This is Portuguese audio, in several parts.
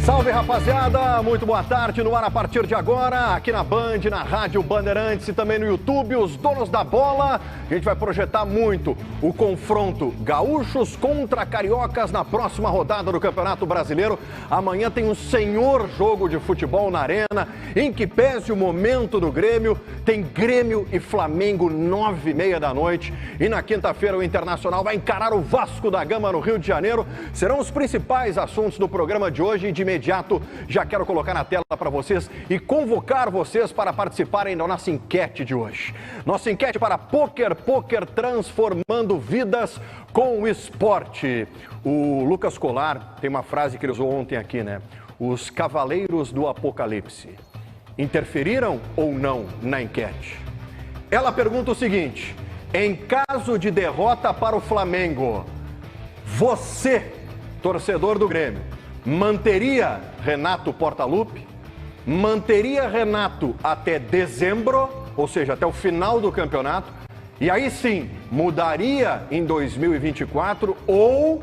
Salve, rapaziada, muito boa tarde, no ar a partir de agora, aqui na Band, na Rádio Bandeirantes e também no YouTube, os donos da bola. A gente vai projetar muito o confronto gaúchos contra cariocas na próxima rodada do Campeonato Brasileiro. Amanhã tem um senhor jogo de futebol na Arena, em que pese o momento do Grêmio, tem Grêmio e Flamengo 9h30 da noite. E na quinta-feira o Internacional vai encarar o Vasco da Gama no Rio de Janeiro. Serão os principais assuntos do programa de hoje e de imediato já quero colocar na tela para vocês e convocar vocês para participarem da nossa enquete de hoje. Nossa enquete para Poker transformando vidas com o esporte. O Lucas Colar tem uma frase que ele usou ontem aqui, né? Os Cavaleiros do Apocalipse interferiram ou não na enquete? Ela pergunta o seguinte: em caso de derrota para o Flamengo, você, torcedor do Grêmio, manteria Renato Portaluppi? Manteria Renato até dezembro, ou seja, até o final do campeonato? E aí sim, mudaria em 2024 ou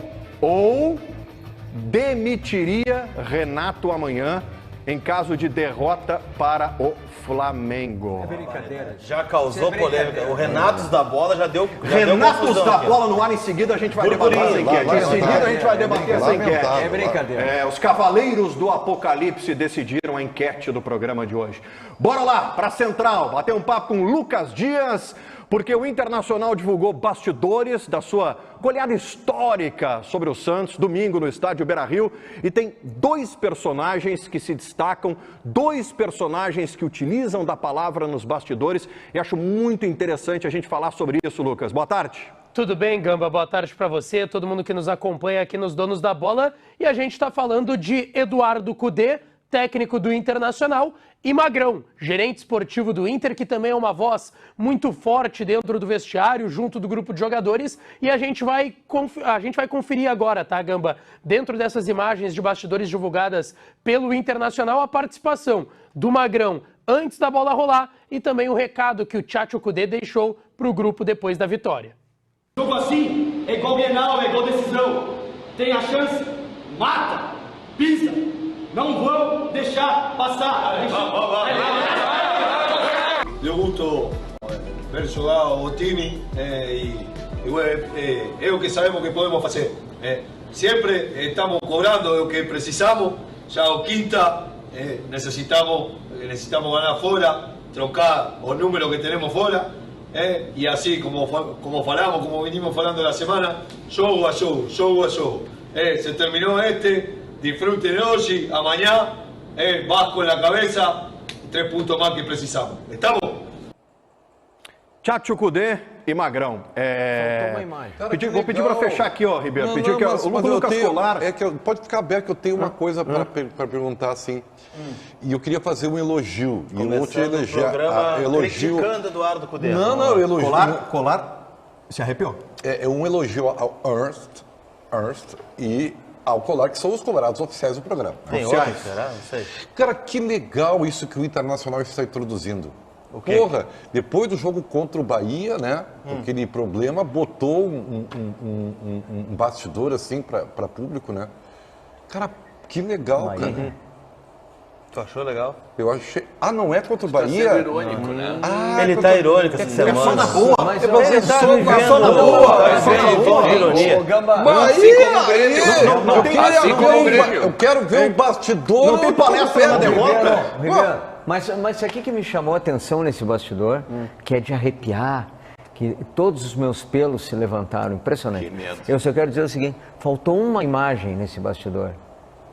demitiria Renato amanhã em caso de derrota para o Flamengo? É brincadeira. Já causou polêmica. O Renatos da Bola já deu. Renatos da Bola no ar, em seguida a gente vai debater essa enquete. Em seguida a gente vai debater essa enquete. É brincadeira. Os Cavaleiros do Apocalipse decidiram a enquete do programa de hoje. Bora lá, para a Central, bater um papo com Lucas Dias, porque o Internacional divulgou bastidores da sua goleada histórica sobre o Santos, domingo no estádio Beira-Rio, e tem dois personagens que se destacam, dois personagens que utilizam da palavra nos bastidores, e acho muito interessante a gente falar sobre isso, Lucas. Boa tarde. Tudo bem, Gamba? Boa tarde para você, todo mundo que nos acompanha aqui nos Donos da Bola, e a gente está falando de Eduardo Cudê, técnico do Internacional, e Magrão, gerente esportivo do Inter, que também é uma voz muito forte dentro do vestiário, junto do grupo de jogadores, e a gente vai conferir agora, tá, Gamba? Dentro dessas imagens de bastidores divulgadas pelo Internacional, a participação do Magrão antes da bola rolar e também o recado que o Tchatcho Kudê deixou para o grupo depois da vitória. Jogo assim é igual Bienal, é igual decisão. Tem a chance, mata, pisa. Não vão deixar passar. Eu gusto ver jogar o time e é o que sabemos que podemos fazer. Sempre estamos cobrando o que precisamos. Já o quinta necesitamos ganar fora, trocar o número que temos fora. E assim como falamos, como vinimos falando na semana, jogo a jogo, jogo a jogo. Se terminou disfruten hoy, amanhã, Vasco na cabeça, 3 pontos mais que precisamos. Estamos? Tchatcho Kudê e Magrão. Vou pedir para fechar aqui, ó, Ribeiro. O Lucas Colar. Pode ficar aberto, que eu tenho uma coisa para perguntar assim. E eu queria fazer um elogio. E eu vou te elogiar. Elogio. Criticando Eduardo Cudê. Não, elogio. Colar se arrepiou. É um elogio ao Ernst e ao Colar, que são os colorados oficiais do programa. Tem outros, será? Não sei. Cara, que legal isso que o Internacional está introduzindo. Porra, depois do jogo contra o Bahia, né? Aquele problema, botou um bastidor assim para público, né? Cara, que legal, cara. Tu achou legal? Eu achei. Ah, não é contra o Bahia? Tá irônico, né? Ele tá irônico essa semana. É só na boa. Mas ele tá só na boa. Eu quero ver o bastidor. Não tem palestra na derrota? Mas isso aqui que me chamou a atenção nesse bastidor, que é de arrepiar, que todos os meus pelos se levantaram, impressionante. Eu só quero dizer o seguinte, faltou uma imagem nesse bastidor.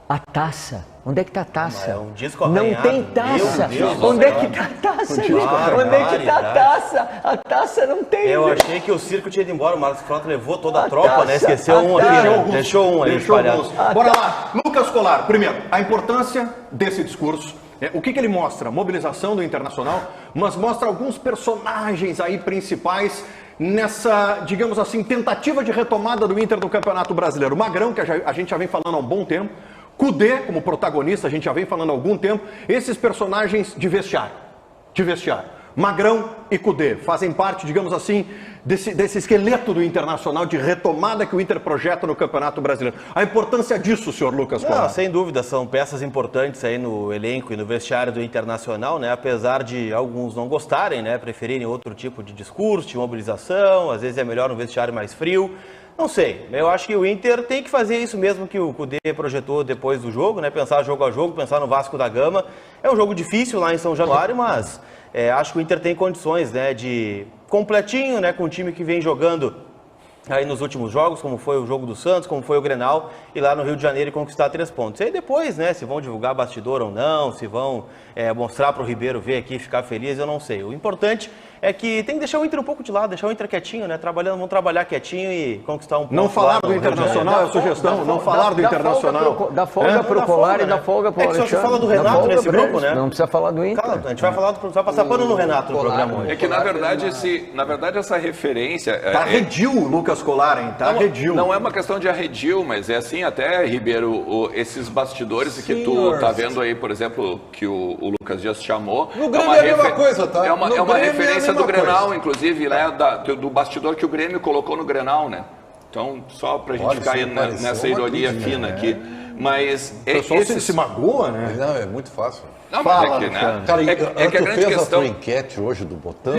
A taça. Onde é que tá a taça? É um disco não arranhado. Tem taça. Onde é que tá a taça? Onde é que tá a taça? A taça não tem. Eu achei que o circo tinha ido embora. O Marcos Frota levou toda a tropa, né? Esqueceu um aqui, né? Deixou um aí espalhado. Bora lá. Lucas Colar, primeiro, a importância desse discurso. O que ele mostra? Mobilização do Internacional, mas mostra alguns personagens aí principais nessa, digamos assim, tentativa de retomada do Inter no Campeonato Brasileiro. Magrão, que a gente já vem falando há um bom tempo. Cudê, como protagonista, a gente já vem falando há algum tempo. Esses personagens de vestiário. Magrão e Cudê fazem parte, digamos assim, desse esqueleto do Internacional de retomada que o Inter projeta no Campeonato Brasileiro. A importância disso, senhor Lucas Colar? Não, sem dúvida, são peças importantes aí no elenco e no vestiário do Internacional, né? Apesar de alguns não gostarem, né? Preferirem outro tipo de discurso, de mobilização, às vezes é melhor um vestiário mais frio. Não sei, eu acho que o Inter tem que fazer isso mesmo que o Cudê projetou depois do jogo, né? Pensar jogo a jogo, pensar no Vasco da Gama. É um jogo difícil lá em São Januário, mas acho que o Inter tem condições, né, de completinho, né, com o time que vem jogando aí nos últimos jogos, como foi o jogo do Santos, como foi o Grenal, e lá no Rio de Janeiro e conquistar 3 pontos. E aí depois, né, se vão divulgar bastidor ou não, se vão mostrar para o Ribeiro ver aqui e ficar feliz, eu não sei. O importante é que tem que deixar o Inter um pouco de lado, deixar o Inter quietinho, né, vamos trabalhar quietinho e conquistar um ponto. Não falar do Internacional é a sugestão, não falar do Internacional. Dá folga pro Colar e dá folga pro Alexandre. É que só se fala do Renato nesse grupo, né? Não precisa falar do Inter. Claro, a gente vai passar pano no Renato no programa hoje. É que, na verdade, essa referência... Tá arredio o Lucas Colar, hein? Tá arredio. Não é uma questão de arredio, mas é assim até, Ribeiro, esses bastidores que tu tá vendo aí, por exemplo, que o Lucas Dias chamou... No Grêmio é a mesma coisa, tá? É uma referência do Grenal, inclusive, né, do bastidor que o Grêmio colocou no Grenal, né? Então, só pra gente ficar aí nessa ironia fina aqui. Mas... O pessoal se magoa, né? Não, é muito fácil. Não, mas né? Cara, que a grande fez questão... a tua enquete hoje do botão?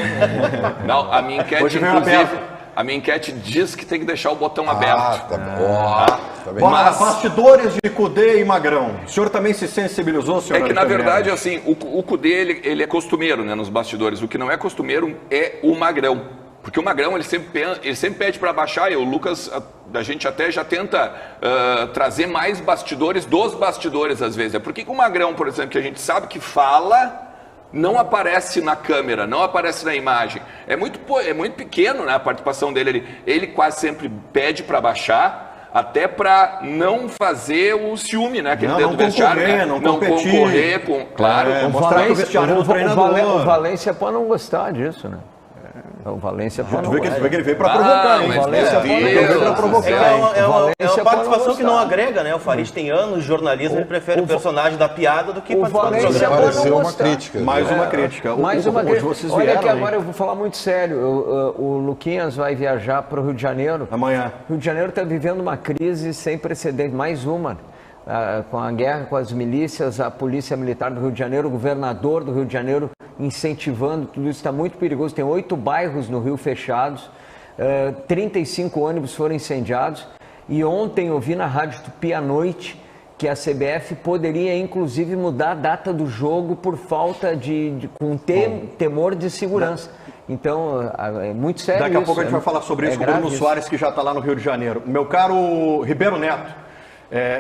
Não, a minha enquete, inclusive... A minha enquete diz que tem que deixar o botão aberto. Tá bom. Mas... Bastidores de Cudê e Magrão. O senhor também se sensibilizou, senhor? É que, na verdade, assim, o Cudê, ele é costumeiro, né, nos bastidores. O que não é costumeiro é o Magrão. Porque o Magrão, ele sempre pede para baixar, e o Lucas, a gente até já tenta trazer mais bastidores dos bastidores, às vezes. Por que o Magrão, por exemplo, que a gente sabe que fala... não aparece na câmera, não aparece na imagem. É muito pequeno, né, a participação dele. Ele quase sempre pede para baixar, até para não fazer o ciúme, né? Aquele não vestiário, concorrer, né? não concorrer com... Claro. Mostrar que o vestiário do treinador. O Valência pode não gostar disso, né? O Valência pode não gostar. Ele veio para provocar, hein? O Valência veio para provocar. É uma participação que não agrega, né? O Farid tem anos de jornalismo, ele prefere o personagem da piada do que participar do programa. Pareceu uma crítica. Mais uma crítica. Olha que agora eu vou falar muito sério. O Luquinhas vai viajar para o Rio de Janeiro. Amanhã. O Rio de Janeiro está vivendo uma crise sem precedentes, mais uma. Com a guerra com as milícias, a Polícia Militar do Rio de Janeiro, o governador do Rio de Janeiro incentivando, tudo isso está muito perigoso. Tem 8 bairros no Rio fechados, 35 ônibus foram incendiados. E ontem eu vi na Rádio Tupi à noite que a CBF poderia inclusive mudar a data do jogo por falta com temor de segurança. Então, é muito sério. Daqui a pouco a gente vai falar sobre isso com o Bruno Soares, que já está lá no Rio de Janeiro. Meu caro Ribeiro Neto,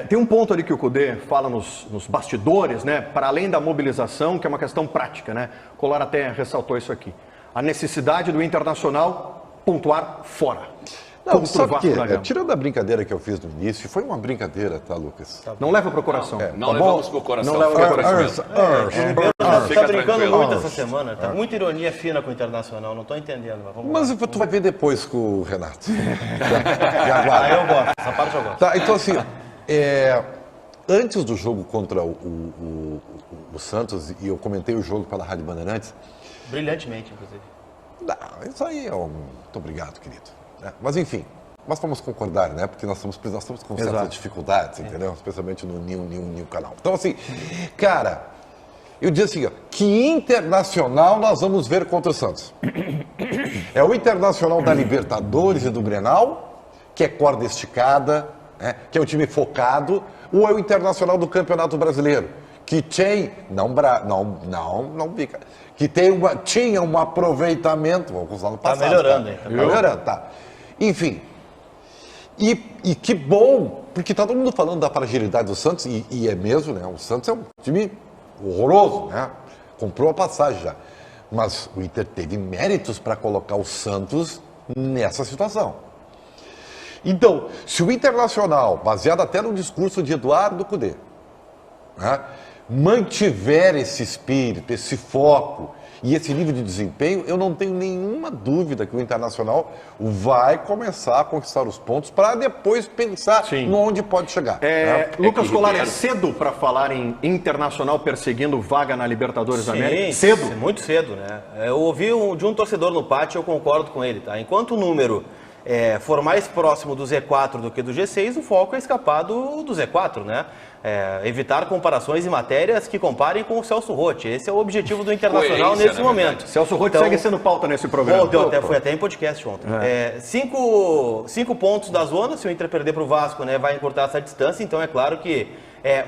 tem um ponto ali que o Cudê fala nos bastidores, né? Para além da mobilização, que é uma questão prática, né? O Colar até ressaltou isso aqui. A necessidade do Internacional pontuar fora. Não, sabe que, tirando a brincadeira que eu fiz no início, foi uma brincadeira, tá, Lucas? Não leva pro coração. Não levamos pro coração. Não leva pro coração. Tá brincando muito essa semana. Tá muita ironia fina com o Internacional, não tô entendendo. Mas tu vai ver depois com o Renato. Eu gosto, essa parte eu gosto. Tá, então assim, antes do jogo contra o Santos, e eu comentei o jogo pela Rádio Bandeirantes... Brilhantemente, inclusive. Não, isso aí é muito obrigado, querido. Mas enfim, nós vamos concordar, né? Porque nós estamos com certas dificuldades, entendeu? Especialmente no New canal. Então assim, cara, eu disse assim, que Internacional nós vamos ver contra o Santos? É o Internacional da Libertadores e do Grenal, que é corda esticada, né? Que é um time focado, ou é o Internacional do Campeonato Brasileiro? Que tem, não fica, que tinha um aproveitamento, vamos usar no passado. Tá melhorando, hein? Tá melhorando, tá. Enfim, e que bom, porque tá todo mundo falando da fragilidade do Santos, e é mesmo, né? O Santos é um time horroroso, né? Comprou a passagem já. Mas o Inter teve méritos para colocar o Santos nessa situação. Então, se o Internacional, baseado até no discurso de Eduardo Cudê, né, mantiver esse espírito, esse foco, e esse nível de desempenho, eu não tenho nenhuma dúvida que o Internacional vai começar a conquistar os pontos para depois pensar onde pode chegar. Lucas Colar, é cedo para falar em Internacional perseguindo vaga na Libertadores da América? Cedo? Muito cedo, né? Eu ouvi de um torcedor no pátio, eu concordo com ele, tá? Enquanto o número for mais próximo do Z4 do que do G6, o foco é escapar do Z4, né? Evitar comparações em matérias que comparem com o Celso Roth. Esse é o objetivo do Internacional nesse momento. Celso Roth segue sendo pauta nesse programa. Foi até em podcast ontem. 5 pontos da zona, se o Inter perder para o Vasco, né, vai encurtar essa distância. Então é claro que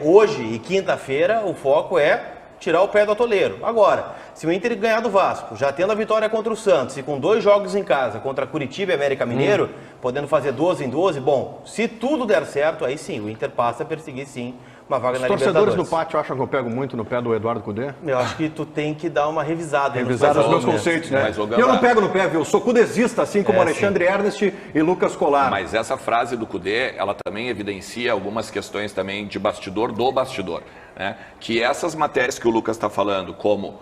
hoje e quinta-feira o foco é tirar o pé do atoleiro. Agora, se o Inter ganhar do Vasco, já tendo a vitória contra o Santos e com 2 jogos em casa, contra Curitiba e América Mineiro, podendo fazer 12 em 12, bom, se tudo der certo, aí sim, o Inter passa a perseguir sim uma vaga na Libertadores. Os torcedores do pátio acham que eu pego muito no pé do Eduardo Cudê? Eu acho que tu tem que dar uma revisada. Revisar os meus conceitos, né? E eu não pego no pé, viu? Eu sou cudezista, assim como Alexandre Ernest e Lucas Colar. Mas essa frase do Cudê, ela também evidencia algumas questões também de bastidor do bastidor, né? Que essas matérias que o Lucas está falando, como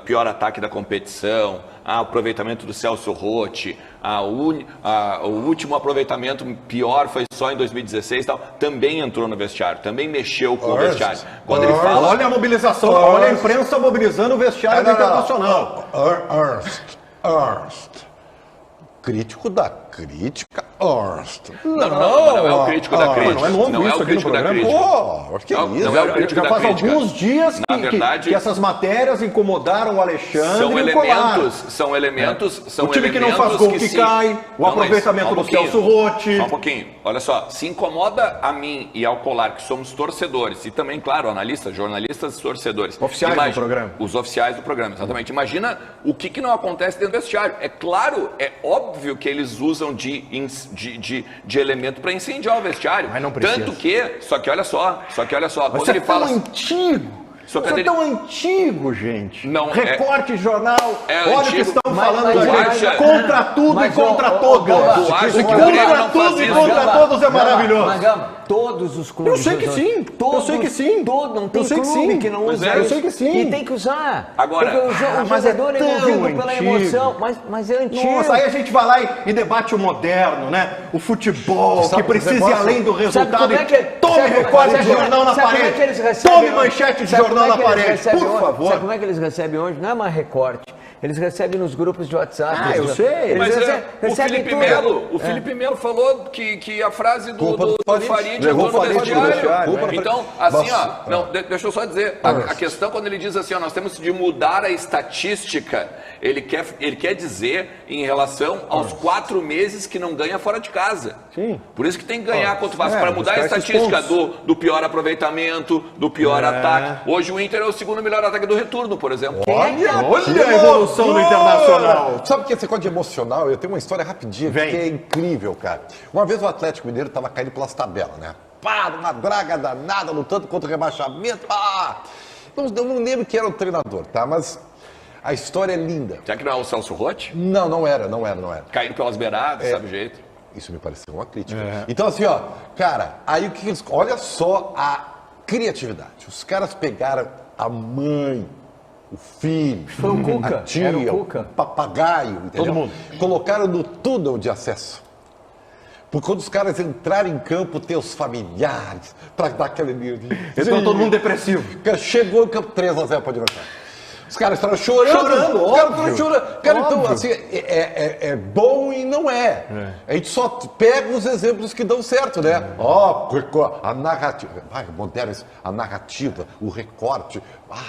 pior ataque da competição, aproveitamento do Celso Roth, o último aproveitamento pior foi só em 2016, tal, também entrou no vestiário, também mexeu com o vestiário. Quando ele fala... Olha a mobilização, olha a imprensa mobilizando o vestiário do Internacional. Crítico da crítica, Não é o crítico da crítica. Não é novo isso aqui no programa. Não é o crítico da crítica. Já faz alguns dias que essas matérias incomodaram o Alexandre e o Colar. São elementos o time que não faz gol que cai, o aproveitamento do Celso Roth. Só um pouquinho. Olha só, se incomoda a mim e ao Colar, que somos torcedores, e também, claro, analistas, jornalistas e torcedores. Oficiais do programa. Os oficiais do programa, exatamente. Imagina o que não acontece dentro do vestiário. É claro, é óbvio que eles usam de elemento para incendiar o vestiário. Mas não precisa. Tanto que, só que olha só, quando Você ele fala... antigo. Isso é tão antigo, gente. Não, Recorte jornal. Olha o que estão falando da gente. acha... Contra tudo e contra todos. Tu acha que o Grêmio não faz tudo e isso? contra todos é maravilhoso. Mas, Gama, todos os clubes... Eu sei que sim. Eu sei que sim. Não tem clube que não usa isso. Eu sei que sim. E tem que usar. Agora, porque o jogador é movido pela emoção. Mas é antigo. Nossa, aí a gente vai lá e debate o moderno, né? O futebol, que precisa ir além do resultado. Tome recorte de jornal na parede. Tome manchete de jornal na parede. Por favor. Sabe como é que eles recebem hoje? Não é mais recorte. Eles recebem nos grupos de WhatsApp. Eu sei. Mas o Felipe Melo falou que a frase do Farid levou no vestiário. Então, assim, deixa eu só dizer, a questão quando ele diz assim, nós temos de mudar a estatística, ele quer dizer em relação aos 4 meses que não ganha fora de casa. Sim. Por isso que tem que ganhar contra o Vasco, para mudar a estatística do pior aproveitamento, do pior ataque. Hoje o Inter é o segundo melhor ataque do retorno, por exemplo. Olha a evolução do Internacional. Sabe que esse negócio de emocional, eu tenho uma história rapidinha que é incrível, cara. Uma vez o Atlético Mineiro estava caindo pelas tabelas, né? Pá, uma draga danada, lutando contra o rebaixamento. Não lembro quem era o treinador, tá? Mas a história é linda. Será que não é o Celso Roth? Não era. Caindo pelas beiradas, sabe o jeito? Isso me pareceu uma crítica. Então assim, cara, aí o que eles... Olha só a criatividade. Os caras pegaram a mãe, o filho, foi o Cuca. a tia, era o Cuca. o papagaio, entendeu? Todo mundo. Colocaram no túnel de acesso. Porque quando os caras entrarem em campo, tem os familiares, para dar aquela energia. Então todo mundo depressivo. Cara, chegou em campo 3-0 para adversário. Os caras estavam chorando. Os caras estavam chorando. Cara, então, assim, é bom e não é. A gente só pega os exemplos que dão certo, né? A narrativa. Moderno isso. A narrativa, o recorte.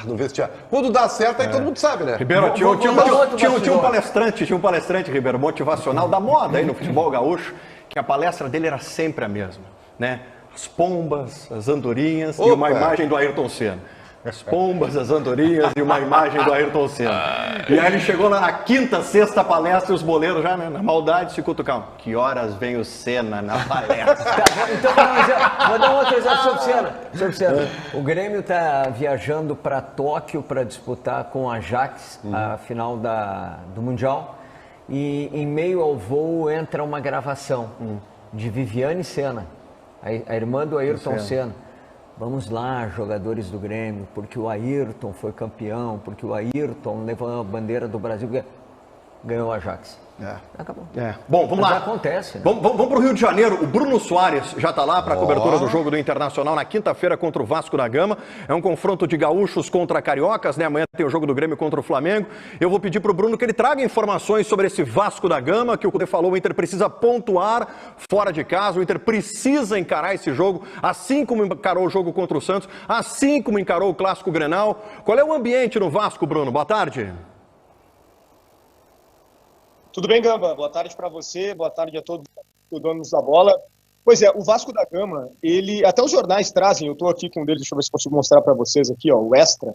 No vestiário. Quando dá certo, aí todo mundo sabe, né? Ribeiro, tinha um palestrante, Ribeiro, motivacional da moda aí no futebol gaúcho, que a palestra dele era sempre a mesma, né? As pombas, as andorinhas e uma imagem do Ayrton Senna. As pombas, as andorinhas e uma imagem do Ayrton Senna. E aí ele chegou lá na quinta, sexta palestra e os boleiros já, né, na maldade, se cutucavam. Que horas vem o Senna na palestra? Então, vou dar um outro exemplo sobre Senna. O Grêmio está viajando para Tóquio para disputar com o Ajax a final do Mundial. E em meio ao voo entra uma gravação de Viviane Senna, a irmã do Ayrton Senna. vamos lá, jogadores do Grêmio, porque o Ayrton foi campeão, porque o Ayrton levou a bandeira do Brasil, ganhou o Ajax. Acabou. Bom, vamos lá. Acontece, né? Vamos para o Rio de Janeiro. O Bruno Soares já está lá para a cobertura do jogo do Internacional na quinta-feira contra o Vasco da Gama. É um confronto de gaúchos contra cariocas, né? Amanhã tem o jogo do Grêmio contra o Flamengo. Eu vou pedir para o Bruno que ele traga informações sobre esse Vasco da Gama, que o Cudê falou, o Inter precisa pontuar fora de casa, o Inter precisa encarar esse jogo, assim como encarou o jogo contra o Santos, assim como encarou o Clássico Grenal. Qual é o ambiente no Vasco, Bruno? Boa tarde. Tudo bem, Gamba? Boa tarde para você, boa tarde a todos os donos da bola. Pois é, o Vasco da Gama, ele, até os jornais trazem, eu estou aqui com um deles, deixa eu ver se consigo mostrar para vocês aqui, ó, o Extra,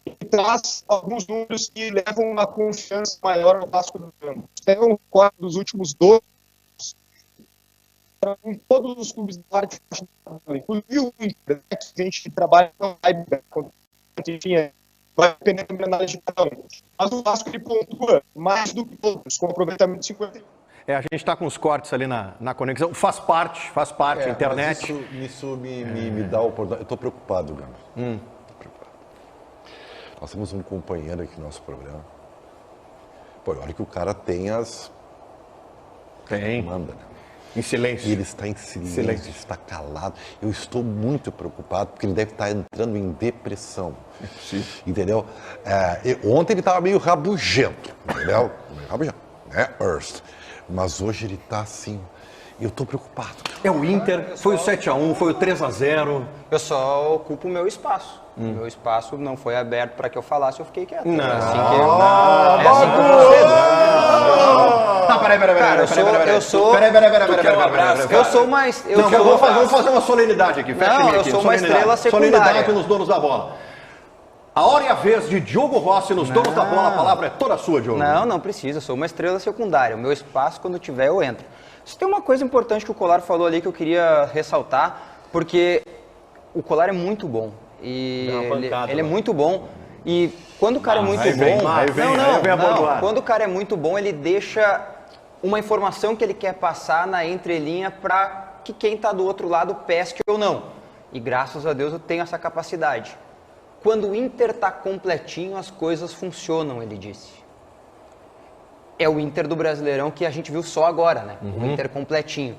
ele traz alguns números que levam uma confiança maior ao Vasco da Gama. É um quadro dos últimos 12 em todos os clubes da parte, inclusive o Inter, que a gente trabalha com enfim, vai depender da análise de cada um. Mas o Vasco ele pontua mais do que todos, com aproveitamento de 50%. A gente está com os cortes ali na conexão. Faz parte, a internet. Isso me dá oportunidade. Eu estou preocupado, Gama. Tô preocupado. Nós temos um companheiro aqui no nosso programa. Pô, olha que o cara tem as... Tem. Manda, né? Em silêncio. E ele está em silêncio, está calado. Eu estou muito preocupado, porque ele deve estar entrando em depressão. Entendeu? Ontem ele estava meio rabugento, entendeu? Meio rabugento, né, Ernst? Mas hoje ele está assim. Eu estou preocupado. É o Inter, foi o 7-1, foi o 3-0. Eu só ocupo o meu espaço. O meu espaço não foi aberto para que eu falasse, eu fiquei quieto. Não. É assim que eu procedo. Tá, peraí. Eu sou mais... Vamos fazer uma solenidade aqui. Fecha Não, eu sou uma estrela secundária. Solenidade pelos donos da bola. A hora e a vez de Diogo Rossi nos donos da bola, a palavra é toda sua, Diogo. Não precisa, eu sou uma estrela secundária. O meu espaço, quando tiver, eu entro. Isso tem uma coisa importante que o Colar falou ali que eu queria ressaltar, porque o Colar é muito bom. E ele é muito bom. E quando o cara é muito bom... Quando o cara é muito bom, ele deixa uma informação que ele quer passar na entrelinha para que quem está do outro lado pesque ou não. E graças a Deus eu tenho essa capacidade. Quando o Inter está completinho, as coisas funcionam, ele disse. É o Inter do Brasileirão que a gente viu só agora, né? O Inter completinho.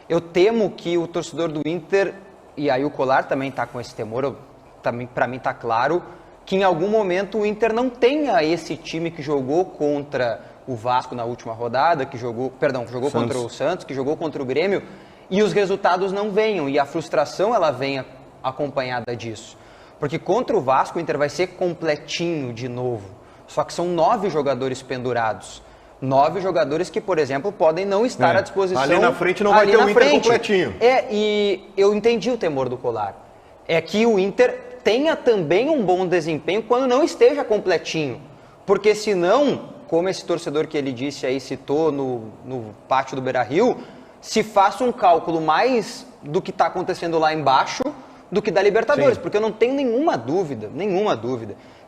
Eu temo que o torcedor do Inter, e aí o Colar também está com esse temor, também para mim está claro, que em algum momento o Inter não tenha esse time que jogou contra o Vasco na última rodada, que jogou contra o Santos, que jogou contra o Grêmio, e os resultados não venham, e a frustração ela venha acompanhada disso. Porque contra o Vasco o Inter vai ser completinho de novo, só que são 9 jogadores pendurados. 9 jogadores que, por exemplo, podem não estar à disposição. Ali na frente não vai ter o Inter completinho. E eu entendi o temor do Colar. É que o Inter tenha também um bom desempenho quando não esteja completinho. Porque senão, como esse torcedor que ele disse aí, citou no pátio do Beira-Rio, se faça um cálculo mais do que está acontecendo lá embaixo do que da Libertadores. Sim. Porque eu não tenho nenhuma dúvida,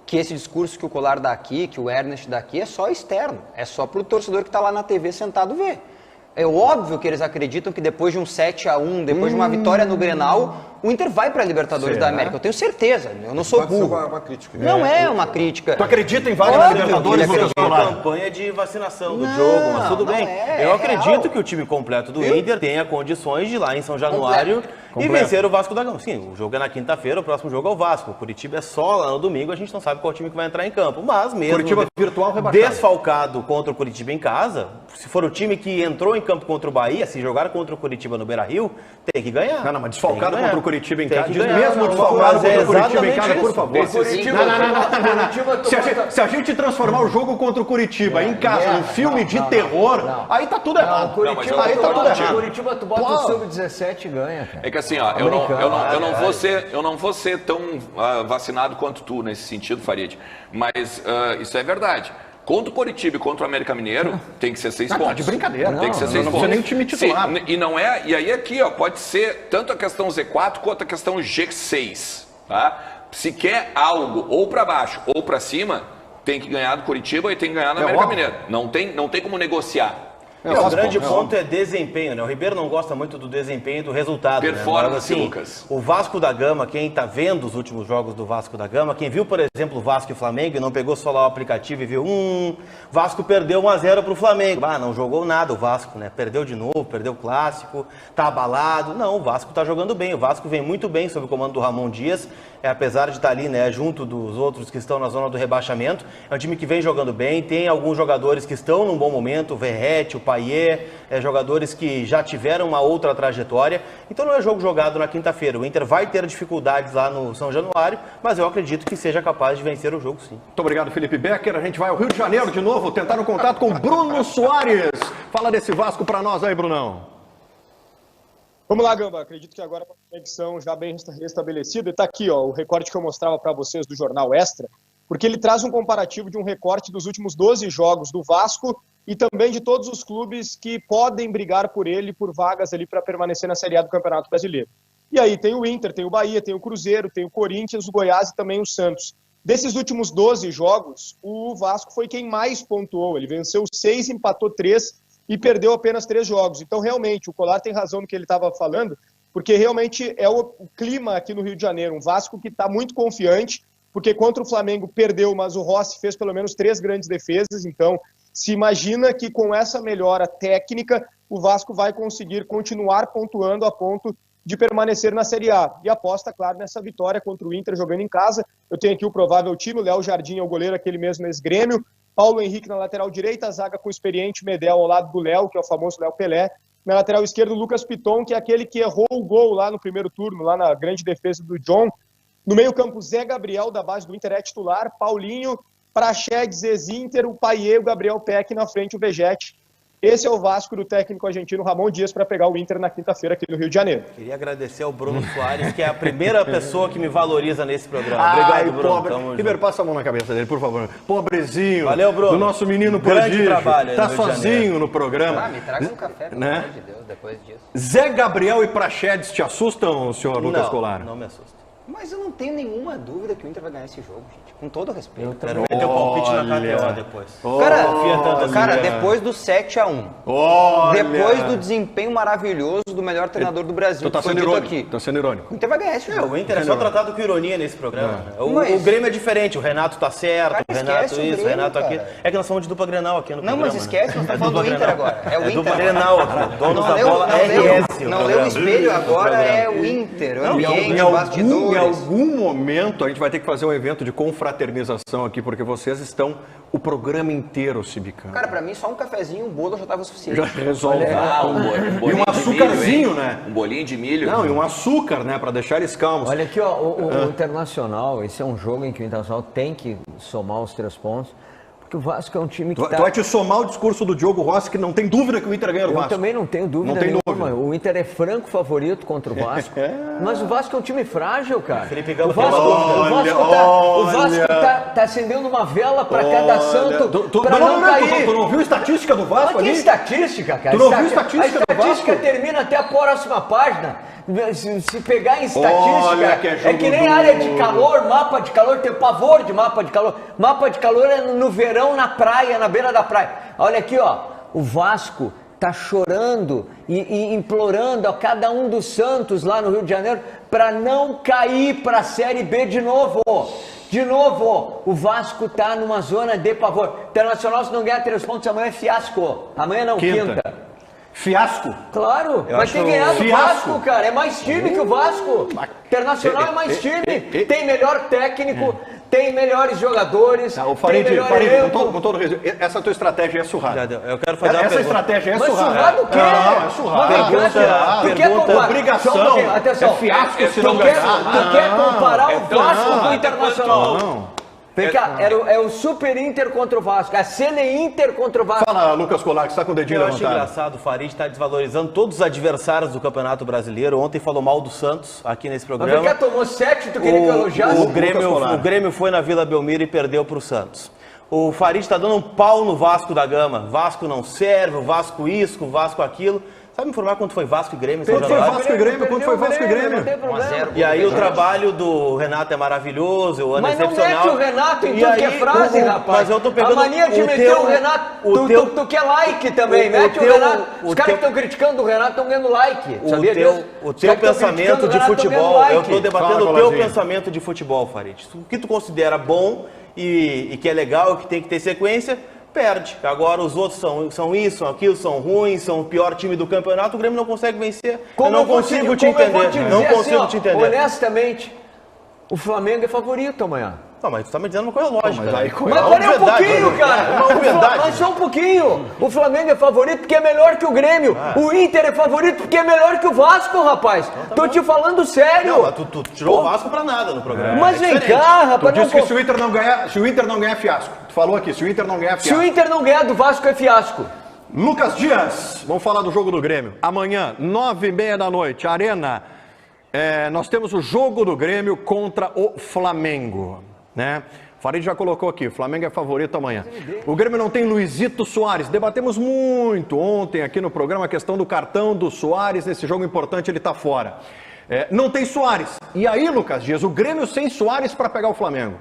que esse discurso que o Colar dá aqui, que o Ernest dá aqui, é só externo. É só para o torcedor que está lá na TV sentado ver. É óbvio que eles acreditam que depois de um 7-1, depois de uma vitória no Grenal, o Inter vai para a Libertadores da América. Eu tenho certeza, eu não sou burro. Uma crítica. Não é uma crítica. Tu acredita em vaga na Libertadores? Campanha de vacinação do jogo, mas tudo bem. Eu acredito que o time completo do Inter tenha condições de ir lá em São Januário e vencer o Vasco da Gama. Sim, o jogo é na quinta-feira, o próximo jogo é o Vasco. O Curitiba é só lá no domingo, a gente não sabe qual time que vai entrar em campo. Mas mesmo Curitiba virtual rebaixado, desfalcado contra o Curitiba em casa, se for o time que entrou em campo contra o Bahia, se jogar contra o Curitiba no Beira-Rio, tem que ganhar. Não, mas desfalcado contra o Curitiba em casa, mesmo desfalcado contra o Curitiba em casa, por favor. Se a gente transformar o jogo contra o Curitiba em casa num filme de terror, aí tá tudo errado. Aí tá tudo errado. Curitiba, tu bota o sub-17 e ganha, cara. É que assim, ó, eu não vou ser tão vacinado quanto tu nesse sentido, Farid, mas isso é verdade. Contra o Coritiba e contra o América Mineiro, tem que ser 6 pontos. De brincadeira. Tem que ser 6 pontos. Não precisa nem o time titular. Sim, e aí aqui, ó, pode ser tanto a questão Z4 quanto a questão G6, tá? Se quer algo ou para baixo ou para cima, tem que ganhar do Coritiba e tem que ganhar do América Mineiro. Não tem como negociar. O grande ponto é desempenho, né? O Ribeiro não gosta muito do desempenho e do resultado. Performance, né? Mas, assim, Lucas. O Vasco da Gama, quem está vendo os últimos jogos do Vasco da Gama, quem viu, por exemplo, o Vasco e o Flamengo e não pegou só lá o aplicativo e viu, Vasco perdeu 1-0 para o Flamengo. Não jogou nada o Vasco, né? Perdeu de novo, perdeu o clássico, tá abalado. Não, o Vasco tá jogando bem. O Vasco vem muito bem sob o comando do Ramon Dias. Apesar de estar ali, né, junto dos outros que estão na zona do rebaixamento. É um time que vem jogando bem, tem alguns jogadores que estão num bom momento, o Verratti, o Payet, jogadores que já tiveram uma outra trajetória. Então não é jogo jogado na quinta-feira. O Inter vai ter dificuldades lá no São Januário, mas eu acredito que seja capaz de vencer o jogo, sim. Muito obrigado, Felipe Becker. A gente vai ao Rio de Janeiro de novo, tentar um contato com Bruno Soares. Fala desse Vasco para nós aí, Brunão. Vamos lá, Gamba. Acredito que agora a conexão já bem restabelecida. E está aqui, ó, o recorte que eu mostrava para vocês do Jornal Extra, porque ele traz um comparativo de um recorte dos últimos 12 jogos do Vasco e também de todos os clubes que podem brigar por ele, por vagas ali para permanecer na Série A do Campeonato Brasileiro. E aí tem o Inter, tem o Bahia, tem o Cruzeiro, tem o Corinthians, o Goiás e também o Santos. Desses últimos 12 jogos, o Vasco foi quem mais pontuou. Ele venceu 6, empatou 3 e perdeu apenas 3 jogos. Então, realmente, o Colar tem razão no que ele estava falando, porque realmente é o clima aqui no Rio de Janeiro. Um Vasco que está muito confiante, porque contra o Flamengo perdeu, mas o Rossi fez pelo menos 3 grandes defesas. Então, se imagina que com essa melhora técnica, o Vasco vai conseguir continuar pontuando a ponto de permanecer na Série A. E aposta, claro, nessa vitória contra o Inter jogando em casa. Eu tenho aqui o provável time: o Léo Jardim é o goleiro, aquele mesmo ex-Grêmio, Paulo Henrique na lateral direita, a zaga com o experiente Medel ao lado do Léo, que é o famoso Léo Pelé. Na lateral esquerda, o Lucas Piton, que é aquele que errou o gol lá no primeiro turno, lá na grande defesa do John. No meio-campo, Zé Gabriel, da base do Inter, é titular, Paulinho, Praxedes, ex-Inter, o Payet, o Gabriel Peck, na frente o Vegetti. Esse é o Vasco do técnico argentino Ramon Dias para pegar o Inter na quinta-feira aqui no Rio de Janeiro. Queria agradecer ao Bruno Soares, que é a primeira pessoa que me valoriza nesse programa. Obrigado, Bruno. Pobre. Ribeiro, passa a mão na cabeça dele, por favor. Pobrezinho. Valeu, Bruno. Do nosso menino prodígio. Trabalho. Tá sozinho no programa. Me traga um café, pelo amor de Deus, depois disso. Zé Gabriel e Praxedes te assustam, senhor Lucas Colar? Não me assusta. Mas eu não tenho nenhuma dúvida que o Inter vai ganhar esse jogo, gente. Com todo respeito. Quero ver teu palpite na KTO depois. Cara, depois do 7-1. Depois do desempenho maravilhoso do melhor treinador do Brasil. Tu tá sendo irônico. Tá sendo irônico. O Inter vai ganhar esse jogo. O Inter é só tratado com ironia nesse programa. O Grêmio é diferente. O Renato tá certo, o Renato isso, o Renato aquilo. É que nós somos de dupla Grenal aqui no programa. Não, mas esquece, nós estamos falando do Inter agora. É o Inter. Dupla Grenal aqui. Donos da bola, RS. Não leu o espelho agora, é o Inter. O ambiente, o bastidores. Em algum momento a gente vai ter que fazer um evento de confraternização aqui, porque vocês estão o programa inteiro se bicando. Cara, pra mim só um cafezinho, um bolo já tava suficiente. Já resolve. Um e um açúcarzinho, né? Um bolinho de milho. Não, e um açúcar, né? Pra deixar eles calmos. Olha aqui, ó, o Internacional, esse é um jogo em que o Internacional tem que somar os 3 pontos. Porque o Vasco é um time que Tu vai te somar o discurso do Diogo Rossi, que não tem dúvida que o Inter ganha o Vasco. Eu também não tenho dúvida nenhuma. O Inter é franco favorito contra o Vasco. Mas o Vasco é um time frágil, cara. Felipe Gama, o Vasco tá acendendo uma vela para cada santo para não cair. Tu não viu a estatística do Vasco ali? Que estatística, cara? Tu não viu a estatística do Vasco? A estatística termina até a próxima página. Se pegar em estatística, é que nem área de calor, mapa de calor, tem pavor de mapa de calor. Mapa de calor é no verão, na praia, na beira da praia. Olha aqui, ó, o Vasco tá chorando e implorando a cada um dos santos lá no Rio de Janeiro para não cair para a Série B de novo. De novo, o Vasco tá numa zona de pavor. Internacional, se não ganhar 3 pontos amanhã é fiasco. Amanhã não, quinta. Fiasco? Claro, vai ter ganhado o Vasco, cara. É mais time que o Vasco. Internacional é mais time. Tem melhor técnico, tem melhores jogadores. O Farid, com todo respeito, essa tua estratégia é surrada. Eu quero fazer essa estratégia é surrada. Mas surrado o quê? Não, é surrada. Pergunta, obrigação. Atenção, é fiasco se não ganhar. Tu quer comparar o Vasco com o Internacional? Não. Vem cá, é o Super Inter contra o Vasco, é a Sele Inter contra o Vasco. Fala, Lucas Colar, que está com o dedinho levantado. Eu acho engraçado, o Farid está desvalorizando todos os adversários do Campeonato Brasileiro. Ontem falou mal do Santos aqui nesse programa. Mas tomou 7, tu queria que eu elogiasse? O Grêmio foi na Vila Belmiro e perdeu para o Santos. O Farid está dando um pau no Vasco da Gama. Vasco não serve, o Vasco isso, o Vasco aquilo. Sabe me informar quanto foi Vasco e Grêmio? Quanto foi Vasco e Grêmio? Quanto foi Vasco e Grêmio? 1-0. E aí o trabalho do Renato é maravilhoso, o ano é excepcional. Mas não mete o Renato em tudo que é frase, rapaz. Mas eu tô pegando a mania de meter o Renato, tu quer like também, mete o Renato. Os caras que estão criticando o Renato estão ganhando like, sabia disso? O teu pensamento de futebol, eu tô debatendo o teu pensamento de futebol, Farid. O que tu considera bom e que é legal, que tem que ter sequência, perde. Agora os outros são isso, são aquilo, são ruins, são o pior time do campeonato, o Grêmio não consegue vencer. Eu não consigo te entender. Não consigo te entender. Honestamente, o Flamengo é favorito amanhã. Não, mas tu tá me dizendo uma coisa lógica. Mas peraí um pouquinho, cara. Mas só um pouquinho. O Flamengo é favorito porque é melhor que o Grêmio. O Inter é favorito porque é melhor que o Vasco, rapaz. Então, tô te falando sério. Não, mas tu tirou o Vasco pra nada no programa. Mas vem cá, rapaz. Tu disse que se o Inter não ganhar, é fiasco. Tu falou aqui, se o Inter não ganhar, é fiasco. Se o Inter não ganhar do Vasco, é fiasco. Lucas Dias, vamos falar do jogo do Grêmio. Amanhã, 9h30 da noite, Arena. Nós temos o jogo do Grêmio contra o Flamengo, né? Farid já colocou aqui, o Flamengo é favorito amanhã. O Grêmio não tem Luizito Soares. Debatemos muito ontem aqui no programa a questão do cartão do Soares. Nesse jogo importante ele está fora. Não tem Soares. E aí, Lucas Dias, o Grêmio sem Soares para pegar o Flamengo?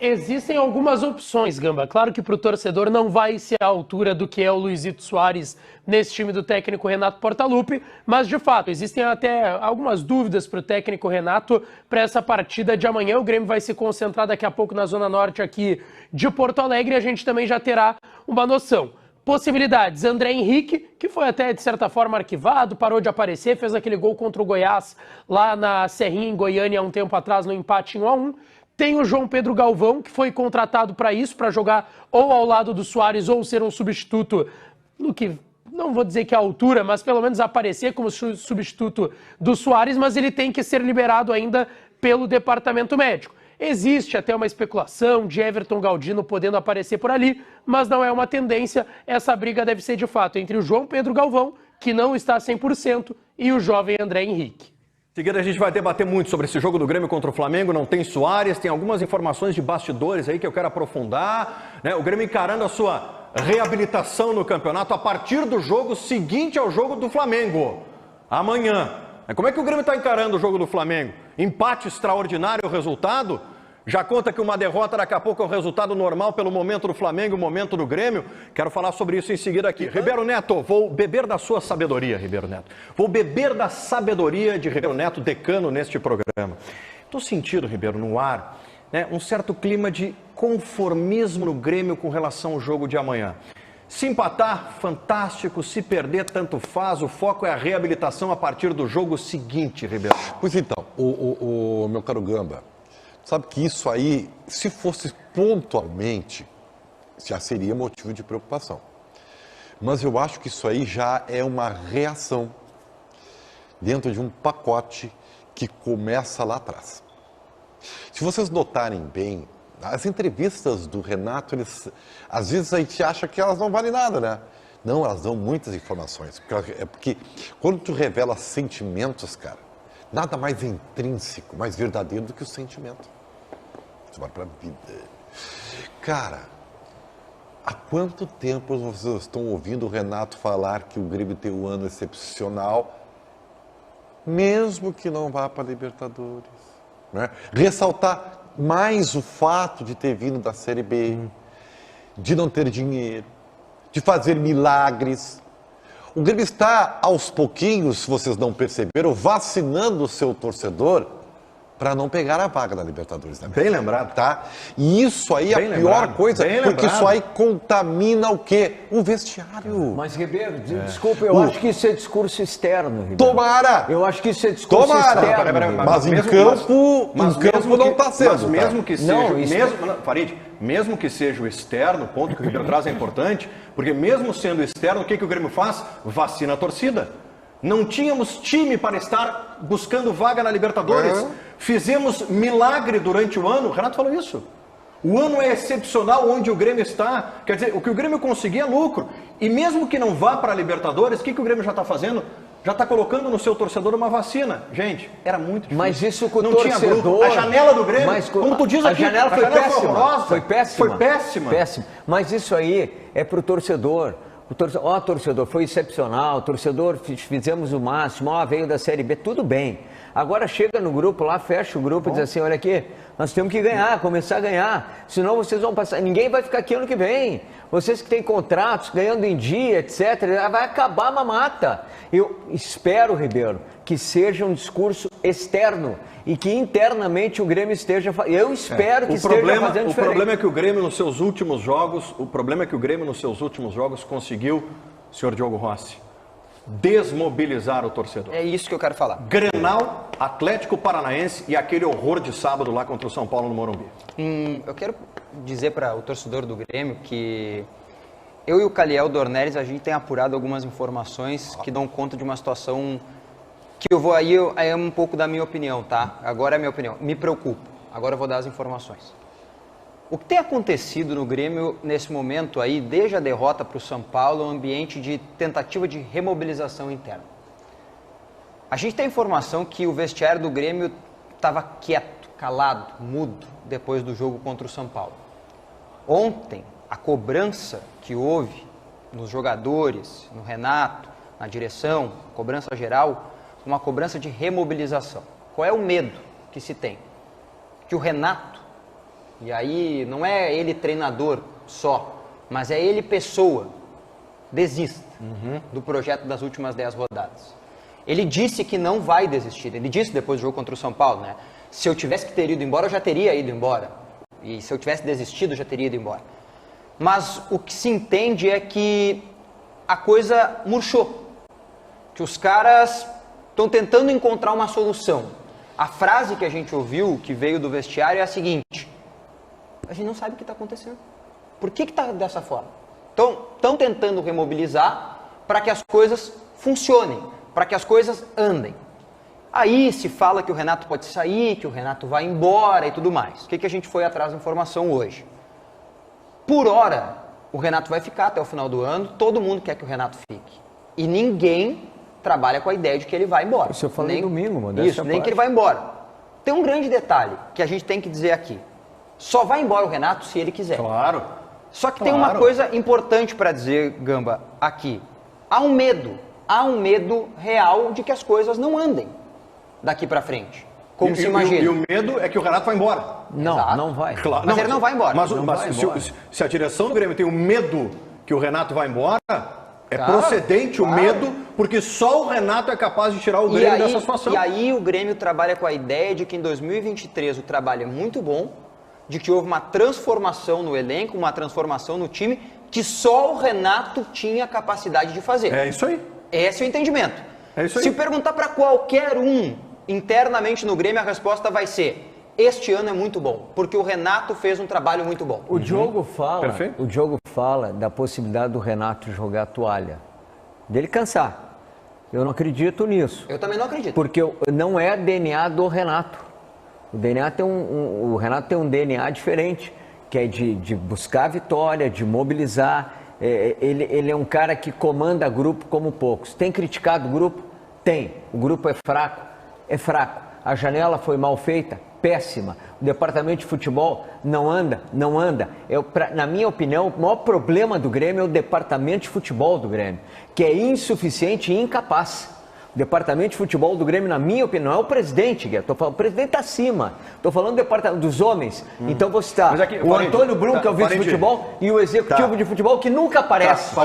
Existem algumas opções, Gamba. Claro que para o torcedor não vai ser à altura do que é o Luizito Soares nesse time do técnico Renato Portaluppi, mas de fato existem até algumas dúvidas para o técnico Renato para essa partida de amanhã. O Grêmio vai se concentrar daqui a pouco na Zona Norte aqui de Porto Alegre e a gente também já terá uma noção. Possibilidades, André Henrique, que foi até de certa forma arquivado, parou de aparecer, fez aquele gol contra o Goiás lá na Serrinha, em Goiânia, há um tempo atrás, no empate em 1-1. Tem o João Pedro Galvão, que foi contratado para isso, para jogar ou ao lado do Soares ou ser um substituto, no que não vou dizer que é a altura, mas pelo menos aparecer como substituto do Soares, mas ele tem que ser liberado ainda pelo departamento médico. Existe até uma especulação de Everton Galdino podendo aparecer por ali, mas não é uma tendência. Essa briga deve ser de fato entre o João Pedro Galvão, que não está 100%, e o jovem André Henrique. Em seguida a gente vai debater muito sobre esse jogo do Grêmio contra o Flamengo, não tem Soares, tem algumas informações de bastidores aí que eu quero aprofundar, né? O Grêmio encarando a sua reabilitação no campeonato a partir do jogo seguinte ao jogo do Flamengo, amanhã. Como é que o Grêmio está encarando o jogo do Flamengo? Empate extraordinário o resultado? Já conta que uma derrota daqui a pouco é o resultado normal pelo momento do Flamengo, o momento do Grêmio? Quero falar sobre isso em seguida aqui. Ribeiro Neto, vou beber da sua sabedoria, Ribeiro Neto. Vou beber da sabedoria de Ribeiro Neto, decano neste programa. Estou sentindo, Ribeiro, no ar, né, um certo clima de conformismo no Grêmio com relação ao jogo de amanhã. Se empatar, fantástico. Se perder, tanto faz. O foco é a reabilitação a partir do jogo seguinte, Ribeiro. Pois então, o meu caro Gamba, sabe que isso aí, se fosse pontualmente, já seria motivo de preocupação. Mas eu acho que isso aí já é uma reação dentro de um pacote que começa lá atrás. Se vocês notarem bem, as entrevistas do Renato, às vezes a gente acha que elas não valem nada, né? Não, elas dão muitas informações. Porque quando tu revela sentimentos, cara, nada mais intrínseco, mais verdadeiro do que o sentimento. Isso vai pra vida. Cara, há quanto tempo vocês estão ouvindo o Renato falar que o Grêmio tem um ano excepcional, mesmo que não vá para a Libertadores? Né? Ressaltar mais o fato de ter vindo da Série B, de não ter dinheiro, de fazer milagres. O Grêmio está, aos pouquinhos, se vocês não perceberam, vacinando o seu torcedor para não pegar a vaga da Libertadores. Né? Bem lembrado. Tá? E isso aí é a pior coisa, porque isso aí contamina o quê? O vestiário. Mas, Ribeiro, desculpa, eu acho que isso é discurso externo, Ribeiro. Tomara! Eu acho que isso é discurso externo. Mas em campo não está sendo. Mas mesmo que seja... Farid, mesmo que seja o externo, o ponto que o Ribeiro traz é importante, porque mesmo sendo externo, o que o Grêmio faz? Vacina a torcida. Não tínhamos time para estar buscando vaga na Libertadores. Fizemos milagre durante o ano. O Renato falou isso. O ano é excepcional onde o Grêmio está. Quer dizer, o que o Grêmio conseguir é lucro. E mesmo que não vá para a Libertadores, o que o Grêmio já está fazendo? Já está colocando no seu torcedor uma vacina. Gente, era muito difícil. Mas isso com o não torcedor... tinha grupo. A janela do Grêmio, como tu diz aqui, a janela foi péssima. Foi péssima. Foi péssima. Mas isso aí é para o torcedor. Torcedor, foi excepcional, torcedor, fizemos o máximo, veio da Série B, tudo bem. Agora chega no grupo lá, fecha o grupo e diz assim, olha aqui, nós temos que ganhar, começar a ganhar, senão vocês vão passar, ninguém vai ficar aqui ano que vem. Vocês que têm contratos, ganhando em dia, etc., vai acabar a mamata. Eu espero, Ribeiro, que seja um discurso externo e que internamente o Grêmio esteja... Eu espero que esteja fazendo diferente. O problema é que o Grêmio nos seus últimos jogos, conseguiu, senhor Diogo Rossi, desmobilizar o torcedor. É isso que eu quero falar. Grenal, Atlético Paranaense e aquele horror de sábado lá contra o São Paulo no Morumbi. Eu quero dizer para o torcedor do Grêmio que eu e o Caliel Dornelles, a gente tem apurado algumas informações que dão conta de uma situação que aí é um pouco da minha opinião, tá? Agora é a minha opinião. Me preocupo. Agora eu vou dar as informações. O que tem acontecido no Grêmio nesse momento aí, desde a derrota para o São Paulo, é um ambiente de tentativa de remobilização interna. A gente tem informação que o vestiário do Grêmio estava quieto, calado, mudo, depois do jogo contra o São Paulo. Ontem, a cobrança que houve nos jogadores, no Renato, na direção, cobrança geral, uma cobrança de remobilização. Qual é o medo que se tem? Que o Renato, e aí não é ele treinador só, mas é ele pessoa, desista do projeto das últimas 10 rodadas. Ele disse que não vai desistir, ele disse depois do jogo contra o São Paulo, né? Se eu tivesse que ter ido embora, eu já teria ido embora. E se eu tivesse desistido, eu já teria ido embora. Mas o que se entende é que a coisa murchou. Que os caras estão tentando encontrar uma solução. A frase que a gente ouviu, que veio do vestiário, é a seguinte: a gente não sabe o que está acontecendo. Por que está dessa forma? Estão tentando remobilizar para que as coisas funcionem, para que as coisas andem. Aí se fala que o Renato pode sair, que o Renato vai embora e tudo mais. O que a gente foi atrás da informação hoje? Por hora, o Renato vai ficar até o final do ano, todo mundo quer que o Renato fique. E ninguém trabalha com a ideia de que ele vai embora. Isso eu falei domingo, mano. Isso, nem que ele vai embora. Tem um grande detalhe que a gente tem que dizer aqui. Só vai embora o Renato se ele quiser. Claro. Só que tem uma coisa importante para dizer, Gamba, aqui. Há um medo real de que as coisas não andem daqui para frente. Como se imagina. E o medo é que o Renato vai embora. Não, Exato. não vai. Claro, mas ele não vai embora. Se a direção do Grêmio tem o medo que o Renato vai embora, procedente o medo, porque só o Renato é capaz de tirar o Grêmio dessa situação. E aí o Grêmio trabalha com a ideia de que em 2023 o trabalho é muito bom, de que houve uma transformação no elenco, uma transformação no time, que só o Renato tinha capacidade de fazer. É isso aí. Esse é o entendimento. É isso aí. Se perguntar para qualquer um internamente no Grêmio, a resposta vai ser: este ano é muito bom, porque o Renato fez um trabalho muito bom. O Diogo fala da possibilidade do Renato jogar a toalha, dele cansar. Eu não acredito nisso. Eu também não acredito. Porque não é DNA do Renato. O Renato tem um DNA diferente, que é de buscar a vitória, de mobilizar. Ele é um cara que comanda grupo como poucos. Tem criticado o grupo? Tem. O grupo é fraco? É fraco. A janela foi mal feita? Péssima. O departamento de futebol não anda? Não anda. Na minha opinião, o maior problema do Grêmio é o departamento de futebol do Grêmio, que é insuficiente e incapaz. O departamento de futebol do Grêmio, na minha opinião, não é o presidente, Guia. O presidente está acima. Estou falando do departamento dos homens. Então você está o Antônio Brum, que é o vice de futebol, e o executivo de futebol, que nunca aparece.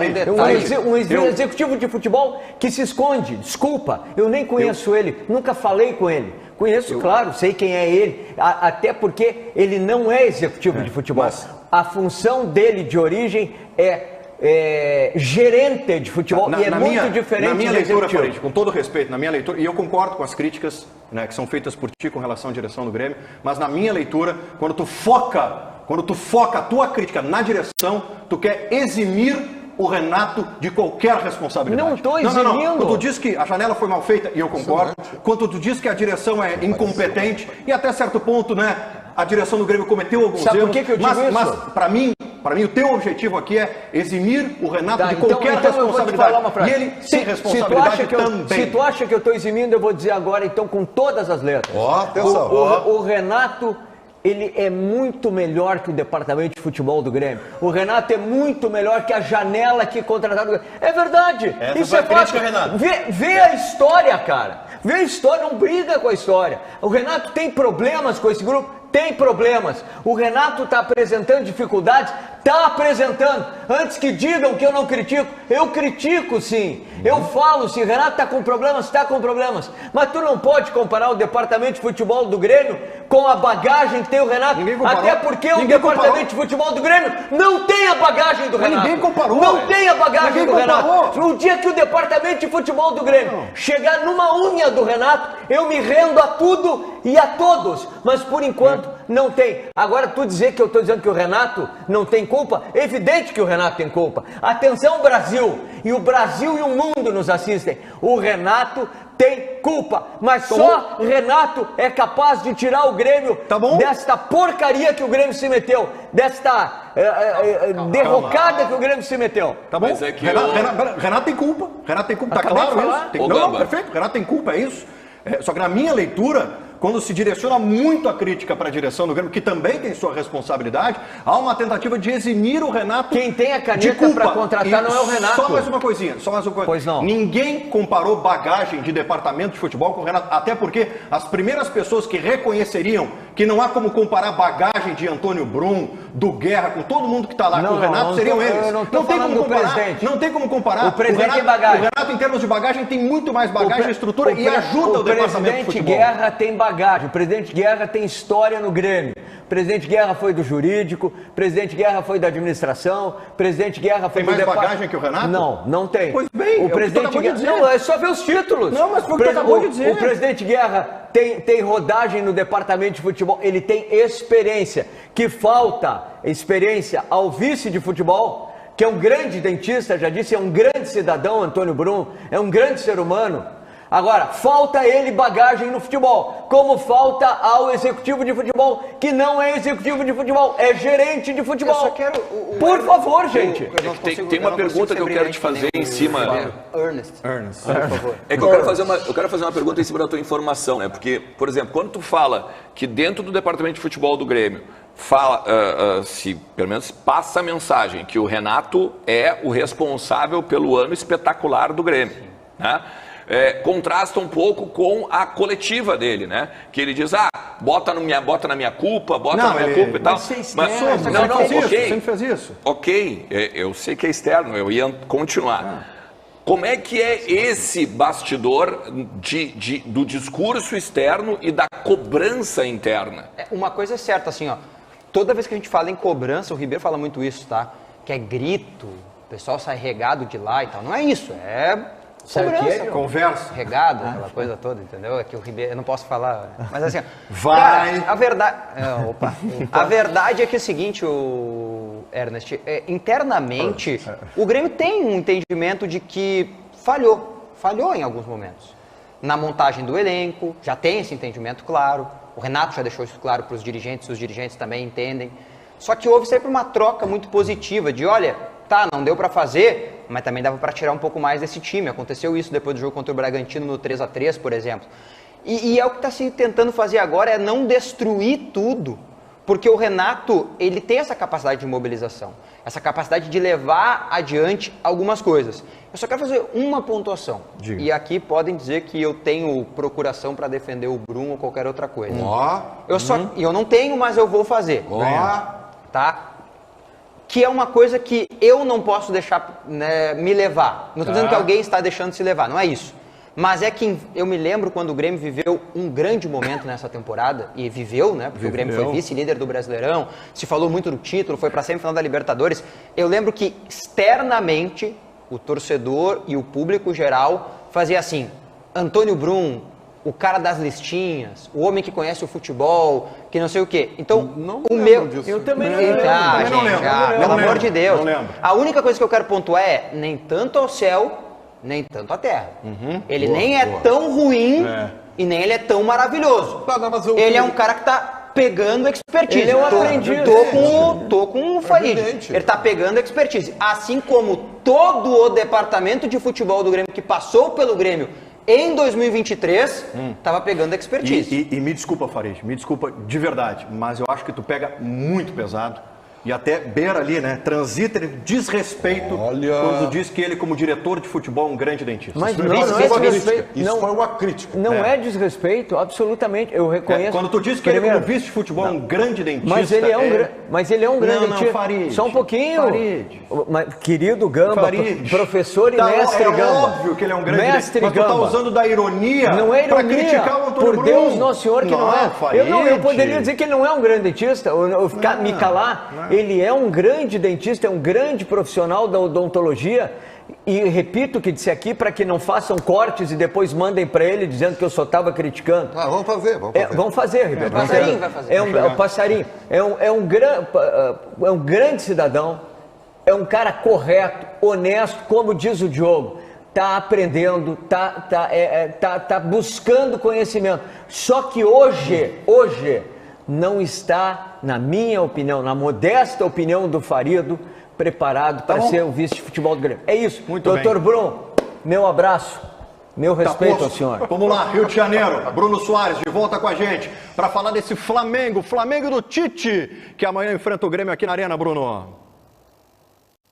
Um executivo de futebol que se esconde. Desculpa, eu nem conheço ele, nunca falei com ele. Conheço, claro, sei quem é ele, até porque ele não é executivo de futebol. A função dele de origem é gerente de futebol e é muito diferente. Na minha leitura, Farid, com todo respeito, na minha leitura, e eu concordo com as críticas, né, que são feitas por ti com relação à direção do Grêmio, mas na minha leitura, quando tu foca a tua crítica na direção, tu quer eximir o Renato de qualquer responsabilidade. Não estou eximindo. Não. Quando tu diz que a janela foi mal feita, e eu concordo, quando tu diz que a direção é incompetente, e até certo ponto, né, a direção do Grêmio cometeu alguns erros. Sabe por que eu digo isso? Mas para mim, o teu objetivo aqui é eximir o Renato de qualquer responsabilidade. E ele tem responsabilidade também. Se tu acha que eu estou eximindo, eu vou dizer agora, então, com todas as letras. Atenção. O Renato, ele é muito melhor que o departamento de futebol do Grêmio. O Renato é muito melhor que a janela que contrataram. É verdade. Isso é fácil. Vê a história, cara. Vê a história, não briga com a história. O Renato tem problemas com esse grupo? Tem problemas. O Renato está apresentando dificuldades? Está apresentando. Antes que digam que eu não critico, eu critico sim. Eu falo, se o Renato está com problemas, está com problemas. Mas tu não pode comparar o departamento de futebol do Grêmio com a bagagem que tem o Renato. Até porque o departamento de futebol do Grêmio não tem a bagagem do Renato. Ninguém comparou. Não tem a bagagem do Renato. No dia que o departamento de futebol do Grêmio chegar numa unha do Renato, eu me rendo a tudo e a todos. Mas por enquanto não tem. Agora tu dizer que eu estou dizendo que o Renato não tem culpa, é evidente que o Renato tem culpa. Atenção, Brasil! E o Brasil e o mundo nos assistem. O Renato tem culpa, mas só Renato é capaz de tirar o Grêmio desta porcaria que o Grêmio se meteu, desta derrocada que o Grêmio se meteu. Tá bom? É que Renato tem culpa. Renato tem culpa, tá claro isso? Não, perfeito. Renato tem culpa, é isso. Só que na minha leitura, quando se direciona muito a crítica para a direção do Grêmio, que também tem sua responsabilidade, há uma tentativa de eximir o Renato. Quem tem a caneta para contratar não é o Renato. Só mais uma coisinha. Pois não. Ninguém comparou bagagem de departamento de futebol com o Renato, até porque as primeiras pessoas que reconheceriam que não há como comparar bagagem de Antônio Brum, do Guerra, com todo mundo que está lá com o Renato, seriam eles. Não tem como comparar. Não tem como comparar. O presidente tem bagagem. O Renato, em termos de bagagem, tem muito mais bagagem e estrutura e ajuda o departamento de futebol. O presidente Guerra tem bagagem. O presidente Guerra tem história no Grêmio. O presidente Guerra foi do jurídico, o presidente Guerra foi da administração, o presidente Guerra foi do departamento. Tem mais bagagem que o Renato? Não tem. Pois bem, o presidente Guerra... Não, é só ver os títulos. Não, mas foi o que tu acabou de dizer. O presidente Guerra tem rodagem no departamento de futebol, ele tem experiência. Que falta experiência ao vice de futebol, que é um grande dentista, já disse, é um grande cidadão, Antônio Brum, é um grande ser humano. Agora, falta ele bagagem no futebol, como falta ao executivo de futebol, que não é executivo de futebol, é gerente de futebol. Eu só quero... Por favor, gente. Tem uma pergunta que eu quero te fazer em cima... Ernest, por favor. É que eu quero fazer uma pergunta em cima da tua informação, né? Porque, por exemplo, quando tu fala que dentro do departamento de futebol do Grêmio, se pelo menos passa a mensagem que o Renato é o responsável pelo ano espetacular do Grêmio, né? Contrasta um pouco com a coletiva dele, né? Que ele diz, bota na minha culpa, culpa e tal. Sempre fez isso. Ok, eu sei que é externo, eu ia continuar. Como é que é esse bastidor do discurso externo e da cobrança interna? Uma coisa é certa, assim, ó. Toda vez que a gente fala em cobrança, o Ribeiro fala muito isso, tá? Que é grito, o pessoal sai regado de lá e tal. Não é isso, cobrança, conversa. Regado, aquela coisa toda, entendeu? É que o Ribeiro, eu não posso falar, mas assim, vai. Cara, a verdade, a verdade é que é o seguinte, Ernest, internamente, o Grêmio tem um entendimento de que falhou em alguns momentos. Na montagem do elenco, já tem esse entendimento claro, o Renato já deixou isso claro para os dirigentes também entendem. Só que houve sempre uma troca muito positiva de, olha, não deu para fazer, mas também dava para tirar um pouco mais desse time. Aconteceu isso depois do jogo contra o Bragantino no 3-3, por exemplo. E é o que está se tentando fazer agora, é não destruir tudo. Porque o Renato, ele tem essa capacidade de mobilização, essa capacidade de levar adiante algumas coisas. Eu só quero fazer uma pontuação. Diga. E aqui podem dizer que eu tenho procuração para defender o Brum ou qualquer outra coisa. Eu não tenho, mas eu vou fazer. Tá? Que é uma coisa que eu não posso deixar, né, me levar. Não estou dizendo que alguém está deixando de se levar, não é isso. Mas é que eu me lembro quando o Grêmio viveu um grande momento nessa temporada, e viveu, né? Porque o Grêmio foi vice-líder do Brasileirão, se falou muito do título, foi para a semifinal da Libertadores. Eu lembro que externamente o torcedor e o público geral fazia assim: Antônio Brum, o cara das listinhas, o homem que conhece o futebol, que não sei o quê. Então, eu também não lembro. Pelo amor de Deus. A única coisa que eu quero pontuar é: nem tanto ao céu, nem tanto à terra. Ele nem é tão ruim e nem ele é tão maravilhoso. Ele é um cara que tá pegando expertise. Ele é um aprendiz. Tô com o Farid. Ele tá pegando expertise. Assim como todo o departamento de futebol do Grêmio que passou pelo Grêmio em 2023, estava pegando expertise. E me desculpa, Farid, me desculpa de verdade, mas eu acho que tu pega muito pesado. E até beira ali, né? Transita de desrespeito quando diz que ele, como diretor de futebol, é um grande dentista. Mas não é desrespeito. Isso foi uma crítica. Não é desrespeito, absolutamente. Eu reconheço. Quando tu diz que ele, como vice de futebol, é um grande dentista. Mas ele é um grande dentista. Farid. Só um pouquinho. Farid. Querido Gamba, Farid. Professor e mestre Gamba. É óbvio que ele é um grande dentista. Mas tu tá usando da ironia para criticar o Antônio Por Brum. Deus, Nosso Senhor, que não é. Farid. Eu poderia dizer que ele não é um grande dentista, me calar. Ele é um grande dentista, é um grande profissional da odontologia. E repito o que disse aqui para que não façam cortes e depois mandem para ele dizendo que eu só estava criticando. Vamos fazer. Vamos fazer, Ribeiro. O passarinho vai fazer. O passarinho. É um grande cidadão, é um cara correto, honesto, como diz o Diogo. Está aprendendo, tá buscando conhecimento. Só que hoje não está, na minha opinião, na modesta opinião do Farido, preparado para ser o vice de futebol do Grêmio. É isso. Doutor Brum, meu abraço, meu respeito ao senhor. Vamos lá, Rio de Janeiro. Bruno Soares de volta com a gente para falar desse Flamengo do Tite, que amanhã enfrenta o Grêmio aqui na Arena, Bruno.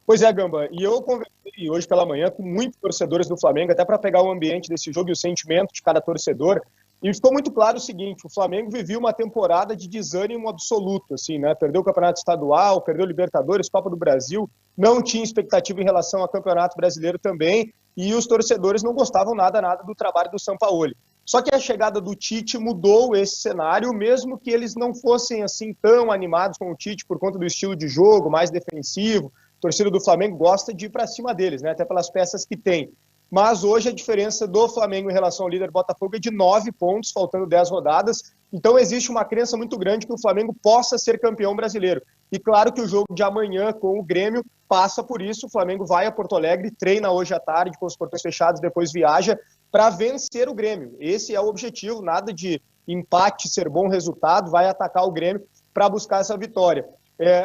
Pois é, Gamba, e eu conversei hoje pela manhã com muitos torcedores do Flamengo, até para pegar o ambiente desse jogo e o sentimento de cada torcedor, e ficou muito claro o seguinte: o Flamengo vivia uma temporada de desânimo absoluto, assim, né? Perdeu o Campeonato Estadual, perdeu o Libertadores, Copa do Brasil, não tinha expectativa em relação ao Campeonato Brasileiro também, e os torcedores não gostavam nada do trabalho do Sampaoli. Só que a chegada do Tite mudou esse cenário, mesmo que eles não fossem assim tão animados com o Tite por conta do estilo de jogo mais defensivo. A torcida do Flamengo gosta de ir para cima deles, né? Até pelas peças que tem. Mas hoje a diferença do Flamengo em relação ao líder Botafogo é de 9 pontos, faltando 10 rodadas. Então existe uma crença muito grande que o Flamengo possa ser campeão brasileiro. E claro que o jogo de amanhã com o Grêmio passa por isso. O Flamengo vai a Porto Alegre, treina hoje à tarde com os portões fechados, depois viaja para vencer o Grêmio. Esse é o objetivo, nada de empate ser bom resultado, vai atacar o Grêmio para buscar essa vitória.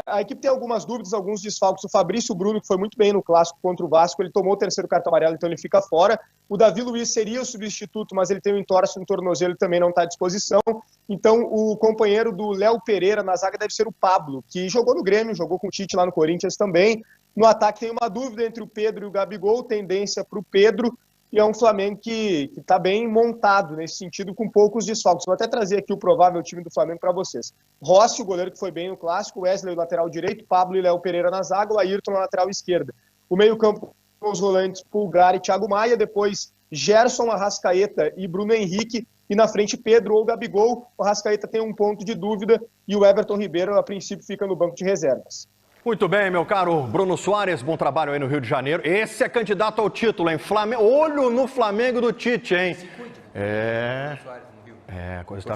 A equipe tem algumas dúvidas, alguns desfalques. O Fabrício Bruno, que foi muito bem no clássico contra o Vasco, ele tomou o terceiro cartão amarelo, então ele fica fora. O Davi Luiz seria o substituto, mas ele tem um entorse no tornozelo, ele também não está à disposição. Então o companheiro do Léo Pereira na zaga deve ser o Pablo, que jogou no Grêmio, jogou com o Tite lá no Corinthians também. No ataque tem uma dúvida entre o Pedro e o Gabigol, tendência para o Pedro. E é um Flamengo que está bem montado nesse sentido, com poucos desfalques. Vou até trazer aqui o provável time do Flamengo para vocês. Rossi, o goleiro que foi bem no clássico, Wesley, o lateral direito, Pablo e Léo Pereira na zaga, o Ayrton na lateral esquerda. O meio-campo com os volantes Pulgar e Thiago Maia, depois Gerson, Arrascaeta e Bruno Henrique, e na frente Pedro ou Gabigol. O Arrascaeta tem um ponto de dúvida e o Everton Ribeiro, a princípio, fica no banco de reservas. Muito bem, meu caro Bruno Soares, bom trabalho aí no Rio de Janeiro. Esse é candidato ao título, hein? Olho no Flamengo do Tite, hein? Coisa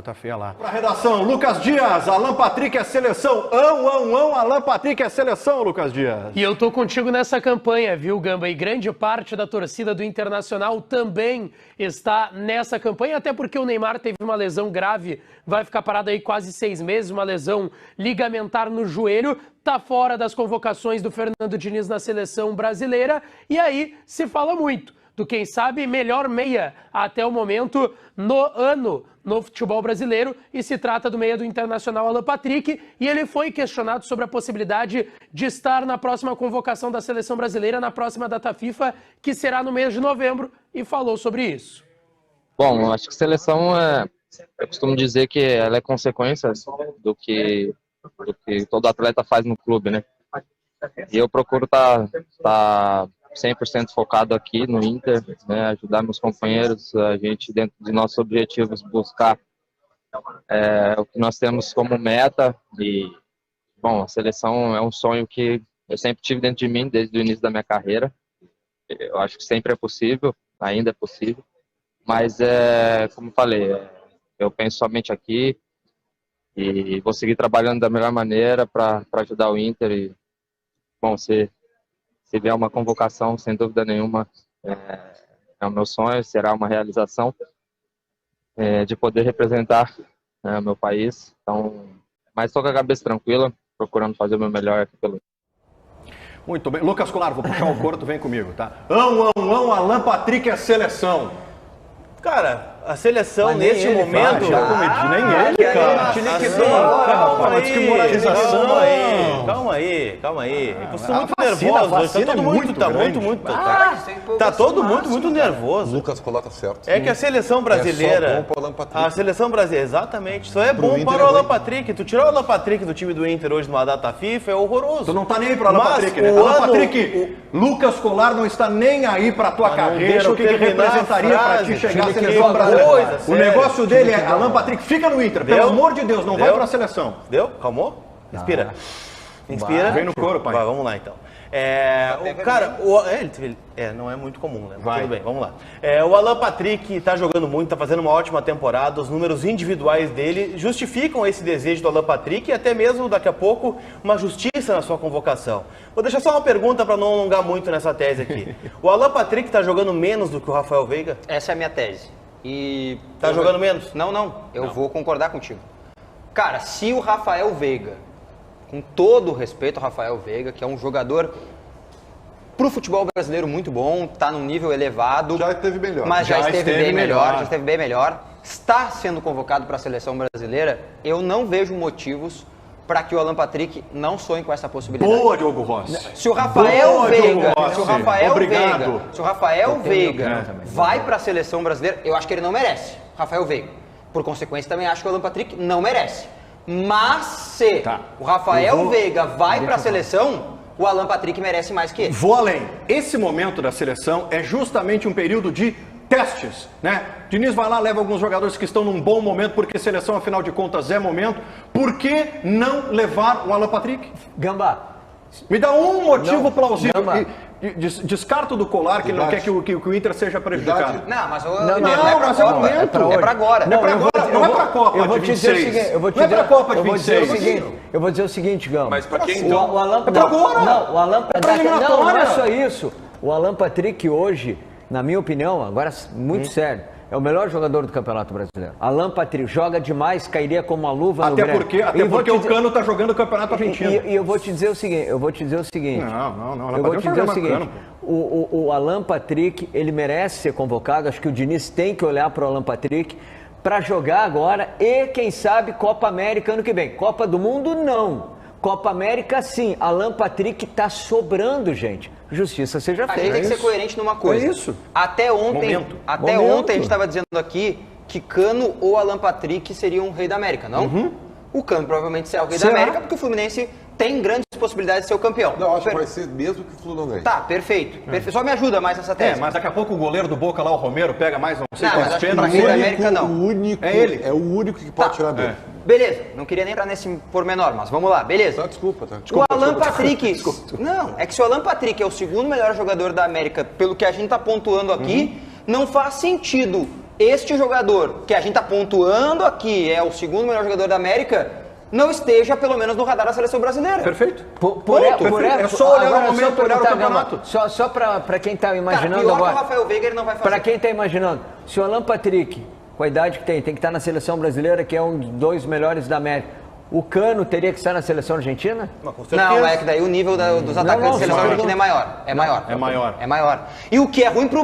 tá feia lá, Pra redação, Lucas Dias, Alan Patrick é seleção. Alan Patrick é seleção, Lucas Dias. E eu tô contigo nessa campanha, viu, Gamba? E grande parte da torcida do Internacional também está nessa campanha, até porque o Neymar teve uma lesão grave, vai ficar parado aí quase 6 meses, uma lesão ligamentar no joelho, tá fora das convocações do Fernando Diniz na seleção brasileira, e aí se fala muito do, quem sabe, melhor meia até o momento no futebol brasileiro, e se trata do meia do Internacional, Alan Patrick, e ele foi questionado sobre a possibilidade de estar na próxima convocação da seleção brasileira, na próxima data FIFA, que será no mês de novembro, e falou sobre isso. Bom, acho que seleção eu costumo dizer que ela é consequência do que todo atleta faz no clube, né? E eu procuro estar 100% focado aqui no Inter, né, ajudar meus companheiros, a gente dentro de nossos objetivos buscar o que nós temos como meta. E, bom, a seleção é um sonho que eu sempre tive dentro de mim desde o início da minha carreira. Eu acho que sempre é possível, ainda é possível, mas como falei, eu penso somente aqui e vou seguir trabalhando da melhor maneira para ajudar o Inter. E, bom, se vier uma convocação, sem dúvida nenhuma, é o meu sonho, será uma realização de poder representar o meu país. Então, mas estou com a cabeça tranquila, procurando fazer o meu melhor aqui pelo. Muito bem. Lucas Colar, vou puxar o corto, vem comigo, tá? Alan Patrick é seleção. Cara, a seleção neste momento... Nem ele, cara. Te liquidou agora, rapaz. Que moralização. Calma aí. Vocês estão muito nervosos. Tá todo muito. Tá todo mundo muito nervoso. Lucas Colar tá certo. É que a seleção brasileira... É só bom para o Alan Patrick. A seleção brasileira, exatamente. Só é bom para o Alan Patrick. Tu tirar o Alan Patrick do time do Inter hoje numa data FIFA é horroroso. Tu não tá nem aí pro Alan Patrick, né? Alan Patrick, Lucas Colar não está nem aí pra tua carreira. O que representaria pra ti chegar à seleção brasileira? O negócio dele é, Alan Patrick, fica no Inter, pelo amor de Deus, não vai pra seleção. Deu? Calmou? Inspira. Inspira. Vem no couro, pai. Vai, vamos lá então. Não é muito comum, né? Tudo bem, vamos lá. O Alan Patrick tá jogando muito, tá fazendo uma ótima temporada. Os números individuais dele justificam esse desejo do Alan Patrick e até mesmo, daqui a pouco, uma justiça na sua convocação. Vou deixar só uma pergunta para não alongar muito nessa tese aqui. O Alan Patrick tá jogando menos do que o Rafael Veiga? Essa é a minha tese. E tá jogando menos? Não. Eu vou concordar contigo. Cara, se o Rafael Veiga, com todo o respeito ao Rafael Veiga, que é um jogador pro futebol brasileiro muito bom, tá num nível elevado. Já esteve melhor. Mas já esteve bem melhor. Está sendo convocado para a seleção brasileira. Eu não vejo motivos para que o Alan Patrick não sonhe com essa possibilidade. Boa, Diogo Rossi. Se o Rafael Veiga, se o Rafael Veiga vai para a seleção brasileira, eu acho que ele não merece. Rafael Veiga. Por consequência, também acho que o Alan Patrick não merece. Mas se o Rafael Veiga vai para a seleção, o Alan Patrick merece mais que ele. Vou além. Esse momento da seleção é justamente um período de testes, né? Diniz vai lá, leva alguns jogadores que estão num bom momento, porque seleção, afinal de contas, é momento. Por que não levar o Alan Patrick? Gambá. Me dá um motivo plausível. Descarto do Colar, que ele não quer que o Inter seja prejudicado. Não, mas é pra agora. Não é pra Copa de 26. Não é pra Copa de 26. Eu vou dizer o seguinte, Gambá. Mas pra quem então? O Alan, é pra agora. Não, o Alan Patrick. Não é só isso. O Alan Patrick hoje, na minha opinião, agora muito sério, é o melhor jogador do Campeonato Brasileiro. Alan Patrick joga demais, cairia como uma luva no Grêmio. Até porque o Cano tá jogando o Campeonato Argentino. E eu vou te dizer o seguinte, Não. Eu vou te dizer o seguinte, o Alan Patrick, ele merece ser convocado, acho que o Diniz tem que olhar para o Alan Patrick para jogar agora e, quem sabe, Copa América ano que vem. Copa do Mundo, não. Copa América, sim. Alan Patrick tá sobrando, gente. Justiça seja feita. A gente tem que ser coerente numa coisa. É isso. Até ontem a gente estava dizendo aqui que Cano ou Alan Patrick seriam o rei da América, não? O Cano provavelmente será o rei da América, porque o Fluminense tem grandes possibilidades de ser o campeão. Não, acho que vai ser mesmo que o Flu não ganhe. Tá, perfeito. Só me ajuda mais nessa tese. Mas daqui a pouco o goleiro do Boca lá, o Romero, pega mais não sei quantos pênaltis. O América não. O único, é ele. É o único que pode tirar dele. Beleza, não queria nem entrar nesse pormenor, mas vamos lá, beleza. Desculpa. O Alan Patrick... Não, é que se o Alan Patrick é o segundo melhor jogador da América, pelo que a gente tá pontuando aqui, não faz sentido este jogador que a gente tá pontuando aqui é o segundo melhor jogador da América, não esteja pelo menos no radar da seleção brasileira. Perfeito. É só olhar o momento, olhar o campeonato. Só para quem tá imaginando pior agora. Que o Rafael Veiga ele não vai fazer. Para quem tá imaginando, se o Alan Patrick, com a idade que tem que estar na seleção brasileira, que é um dos dois melhores da América, o Cano teria que estar na seleção argentina? Não, é que daí o nível dos atacantes da seleção argentina é maior. E o que é ruim pro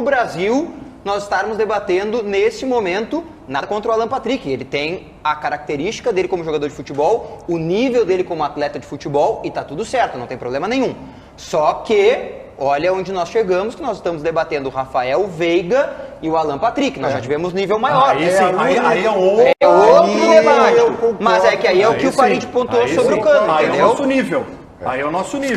Brasil, nós estarmos debatendo nesse momento, nada contra o Alan Patrick. Ele tem a característica dele como jogador de futebol, o nível dele como atleta de futebol, e tá tudo certo, não tem problema nenhum. Só que, olha onde nós chegamos, que nós estamos debatendo o Rafael Veiga e o Alan Patrick. Nós já tivemos nível maior. Aí é outro debate. Mas é que aí é o que o Farid pontuou sobre o Cano, entendeu? Aí é o nosso nível. Aí é o nosso nível.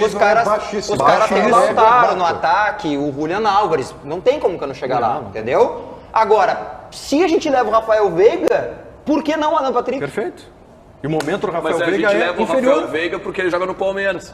Os caras têm o Lautaro no ataque, o Julian Álvares. Não tem como o Cano chegar lá, entendeu? Agora, se a gente leva o Rafael Veiga, por que não o Alan Patrick? Perfeito. E o momento do Rafael Veiga é inferior. Mas a gente leva o Rafael Veiga porque ele joga no Palmeiras.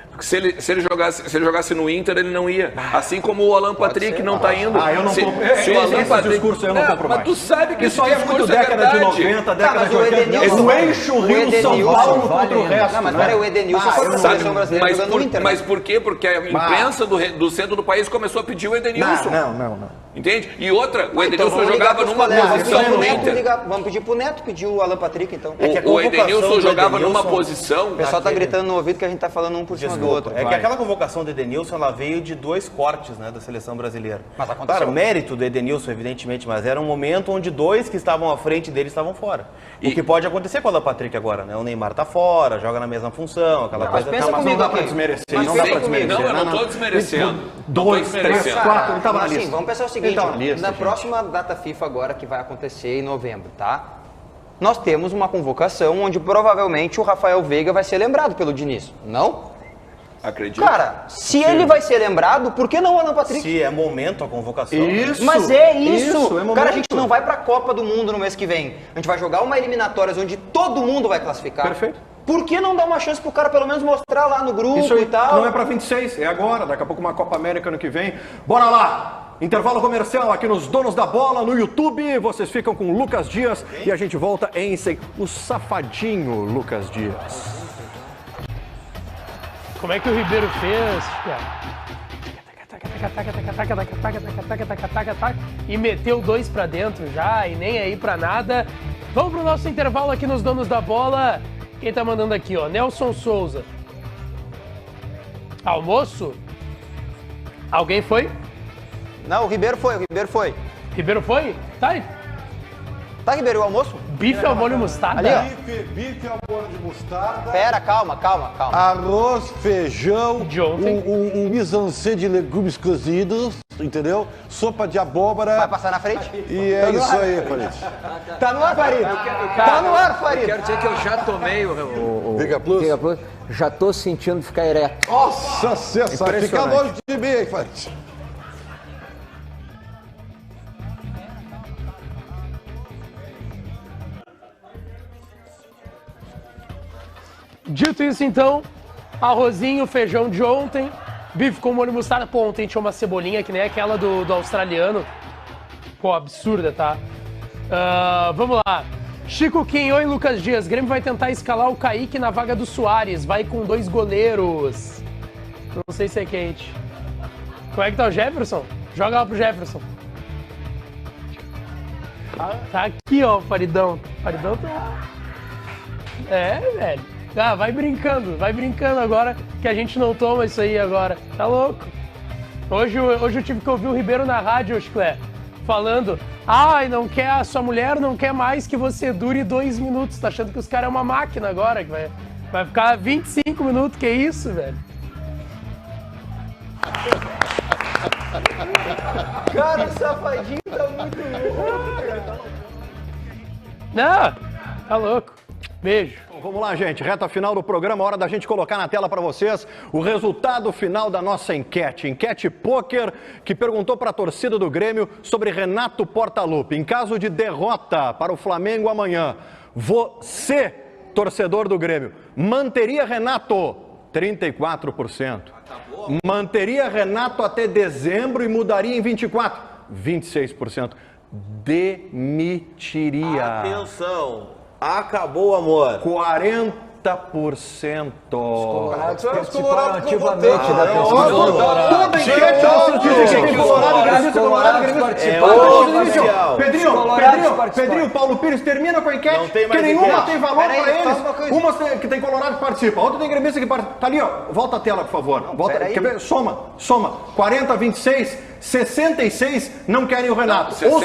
Porque se ele jogasse no Inter, ele não ia. Assim como o Alan Patrick não tá indo. Eu não compro. Esse discurso eu não compro mais. Mas tu sabe que isso aí é muito década de 90, década de 80. Isso enche o Rio de São Paulo contra o resto. Não, mas peraí, o Edenilson foi pra seleção brasileira jogando no Inter. Mas por quê? Porque a imprensa do centro do país começou a pedir o Edenilson. Não. Entende? E outra, o Edenilson jogava numa posição no Inter. Vamos pedir pro Neto, pedir o Alan Patrick, então. O Edenilson jogava numa posição... O pessoal tá gritando no ouvido que a gente tá falando um por cima do outro. É que aquela convocação do Edenilson, ela veio de 2 cortes, né, da seleção brasileira. Mas aconteceu. Claro, mérito do Edenilson, evidentemente, mas era um momento onde 2 que estavam à frente dele estavam fora. O que pode acontecer com o Alan Patrick agora, né? O Neymar tá fora, joga na mesma função, aquela coisa... Mas pensa comigo, não dá pra desmerecer, não dá pra desmerecer. Não, eu não tô desmerecendo. 2, 3, 4, ele tava na lista. Vamos pensar o seguinte, na próxima data FIFA agora, que vai acontecer em novembro, tá? Nós temos uma convocação onde provavelmente o Rafael Veiga vai ser lembrado pelo Diniz, não? Acredito. Cara, se ele vai ser lembrado, por que não o Alan Patrick? Se é momento a convocação. Isso. Mas é isso. É cara, a gente não vai pra Copa do Mundo no mês que vem. A gente vai jogar uma eliminatórias onde todo mundo vai classificar. Perfeito. Por que não dar uma chance pro cara pelo menos mostrar lá no grupo Isso aí e tal? Não é pra 26, é agora. Daqui a pouco uma Copa América ano que vem. Bora lá! Intervalo comercial aqui nos Donos da Bola no YouTube. Vocês ficam com o Lucas Dias e a gente volta em o safadinho Lucas Dias. Como é que o Ribeiro fez? E meteu 2 pra dentro já, e nem aí pra nada. Vamos pro nosso intervalo aqui nos Donos da Bola. Quem tá mandando aqui, ó? Nelson Souza. Almoço? Alguém foi? Não, o Ribeiro foi, Ribeiro foi? Tá. Tá, Ribeiro, o almoço? Bife ao molho mostarda? Ali, ó. Bife ao molho de mostarda. Pera, calma. Arroz, feijão, De ontem. um mise-en-scène de legumes cozidos, entendeu? Sopa de abóbora. Vai passar na frente? E é isso aí, Farid. Tá no ar, Farid. Tá no ar, Farid. Quero dizer que eu já tomei o Giga Plus? Giga Plus. Já tô sentindo ficar ereto. Nossa, sensacional. Fica longe de mim, hein, Farid. Dito isso, então, arrozinho, feijão de ontem, bife com molho mostarda. Pô, ontem tinha uma cebolinha que nem aquela do australiano. Pô, absurda, tá? Vamos lá. Chico Quinhão e Lucas Dias. Grêmio vai tentar escalar o Kaique na vaga do Soares. Vai com 2 goleiros. Não sei se é quente. Como é que tá o Jefferson? Joga lá pro Jefferson. Tá aqui, ó, o Faridão. Faridão tá... É, velho. Ah, vai brincando agora, que a gente não toma isso aí agora. Tá louco? Hoje eu tive que ouvir o Ribeiro na rádio, Chiclé, falando: ai, não quer, a sua mulher não quer mais que você dure 2 minutos. Tá achando que os caras é uma máquina agora, que vai ficar 25 minutos, que isso, velho? Cara, o safadinho tá muito louco. Não, tá louco. Beijo. Vamos lá, gente. Reta final do programa. Hora da gente colocar na tela para vocês o resultado final da nossa enquete. Enquete Poker, que perguntou para a torcida do Grêmio sobre Renato Portaluppi. Em caso de derrota para o Flamengo amanhã, você, torcedor do Grêmio, manteria Renato? 34%. Manteria Renato até dezembro e mudaria em 24%. 26%. Demitiria. Atenção. Acabou o amor. 40%. Colorados participaram ativamente da pesquisa. Toda enquete, vocês dizem que Colorado, Pedrinho, Paulo Pires, termina com a enquete, que nenhuma tem valor para eles. Uma que tem Colorado participa, outra tem gremista que participa. Tá ali, ó, volta a tela, por favor. Volta, quer ver? Soma. 40, 26, 66 não querem o Renato. Ou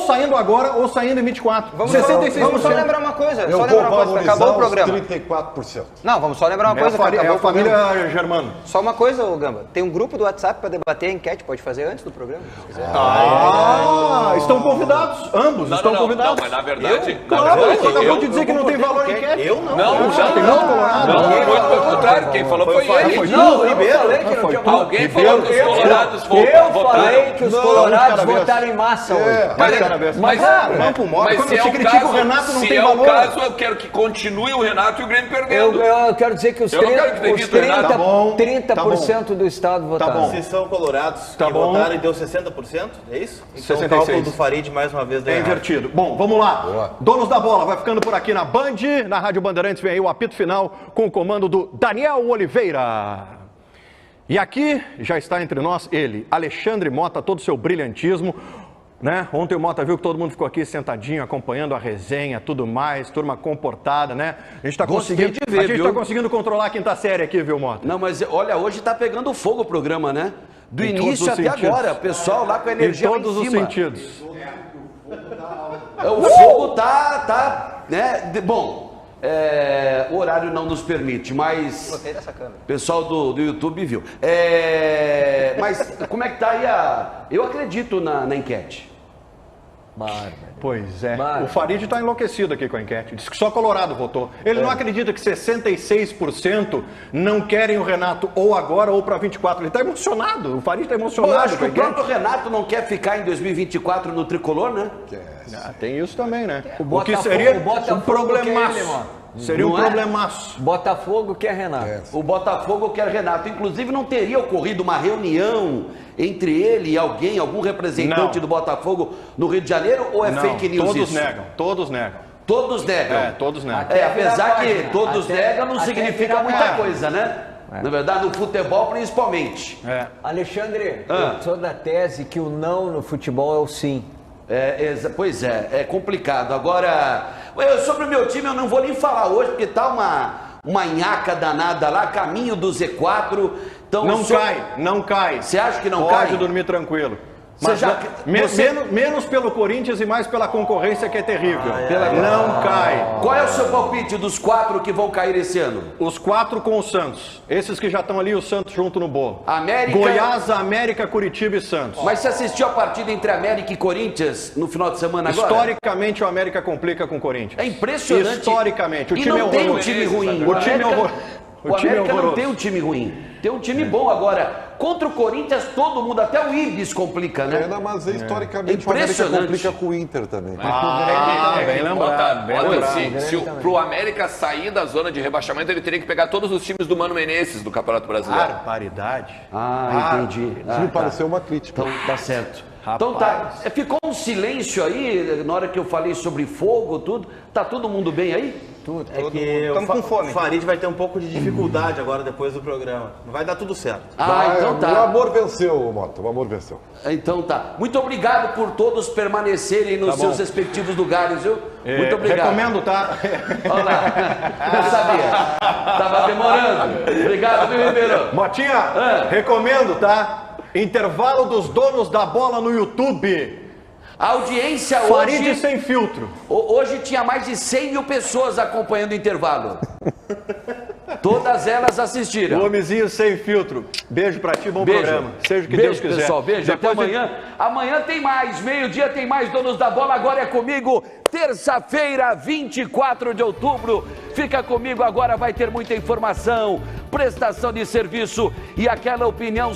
saindo agora, ou saindo em 24. 66%. Vamos só lembrar uma coisa. Acabou o programa. 34%. Não, vamos só lembrar uma coisa. É a família Germano. Só uma coisa, ô Gamba. Tem um grupo do WhatsApp para debater a enquete. Pode fazer antes do programa, se quiser. Estão convidados. Ambos estão convidados. Não, mas na verdade... Você acabou de dizer que não tem valor em enquete. Eu não. Não, muito pelo contrário. Quem falou foi ele. Não, eu falei que não tinha valor. Alguém falou que os colorados votaram. Eu falei que os colorados votaram em massa hoje. Mas se é o caso, eu quero que continue o Renato e o Grêmio perdendo. Eu quero dizer que os 30% do estado votaram. Se são colorados que votaram e deu 60%, é isso? Então 66. O cálculo do Farid mais uma vez deu invertido. Bom, vamos lá. Boa. Donos da Bola, vai ficando por aqui na Band, na Rádio Bandeirantes, vem aí o apito final com o comando do Daniel Oliveira. E aqui já está entre nós ele, Alexandre Mota, todo o seu brilhantismo. Né? Ontem o Mota viu que todo mundo ficou aqui sentadinho, acompanhando a resenha, tudo mais, turma comportada, né? A gente está conseguindo controlar a quinta série aqui, viu, Mota? Não, mas olha, hoje está pegando fogo o programa, né? Do início até agora, o pessoal lá com a energia lá em cima. Em todos os sentidos. O fogo tá, né? Bom, o horário não nos permite, mas Gostei dessa câmera. o pessoal do YouTube viu. Mas como é que tá aí Eu acredito na enquete. Bárbaro. Pois é. Bárbaro. O Farid está enlouquecido aqui com a enquete. Diz que só Colorado votou. Ele não acredita que 66% não querem o Renato ou agora ou para 24. Ele está emocionado. O Farid está emocionado. Bom, eu acho que com a o próprio enquete. Renato não quer ficar em 2024 no tricolor, né? Tem isso também, né? O O que Botafogo- seria o Botafogo um problemaço. quer ele, mano. Seria um Não é? problemaço. Botafogo quer Renato. O Botafogo quer Renato. Inclusive, não teria ocorrido uma reunião entre ele e algum representante Não. do Botafogo no Rio de Janeiro? Ou é Não, fake news todos isso? negam. Todos negam. Todos negam. Todos negam. Apesar que página. todos Até- negam não até significa virar muita página. coisa, né? Na verdade, no futebol principalmente. Alexandre, eu sou da tese que o não no futebol é o sim. Pois é complicado. Agora, sobre o meu time eu não vou nem falar hoje, porque tá uma nhaca danada lá, caminho do Z4. Então, Não cai. Você acha que não cai? Pode dormir tranquilo. Você Mas menos pelo Corinthians e mais pela concorrência que é terrível. Não cai. Qual é o seu palpite dos 4 que vão cair esse ano? Os 4 com o Santos. Esses que já estão ali, o Santos junto no bolo. América... Goiás, América, Curitiba e Santos. Mas você assistiu a partida entre América e Corinthians no final de semana agora? Historicamente, o América complica com o Corinthians. É impressionante. Historicamente. O E time não é tem um horroroso. time ruim. O time é horroroso. O América não tem um time ruim. Tem um time bom. Agora, contra o Corinthians, todo mundo, até o Ibis complica, né? Mas historicamente o América complica com o Inter também. Bem lembrado. Pro América sair da zona de rebaixamento, ele teria que pegar todos os times do Mano Menezes do Campeonato Brasileiro. Barbaridade. Entendi. Isso me pareceu uma crítica. Então tá certo. Então tá. Ficou um silêncio aí na hora que eu falei sobre fogo, tudo. Tá todo mundo bem aí? Tudo. É que Estamos com fome. O Farid vai ter um pouco de dificuldade agora depois do programa. Vai dar tudo certo. Então tá. O amor venceu, Mota. O amor venceu. Então tá. Muito obrigado por todos permanecerem nos seus respectivos lugares, viu? Muito obrigado. Recomendo, tá? Olha lá. Não sabia. Tava demorando. Obrigado, viu, Ribeiro? Motinha, recomendo, tá? Intervalo dos donos da bola no YouTube. A audiência Farid hoje... sem filtro. Hoje tinha mais de 100 mil pessoas acompanhando o intervalo. Todas elas assistiram. O homenzinho sem filtro. Beijo pra ti, bom programa. Seja o que Deus quiser. Pessoal, beijo. Até amanhã. Amanhã tem mais. Meio-dia tem mais Donos da Bola. Agora é comigo. Terça-feira, 24 de outubro. Fica comigo agora. Vai ter muita informação, prestação de serviço e aquela opinião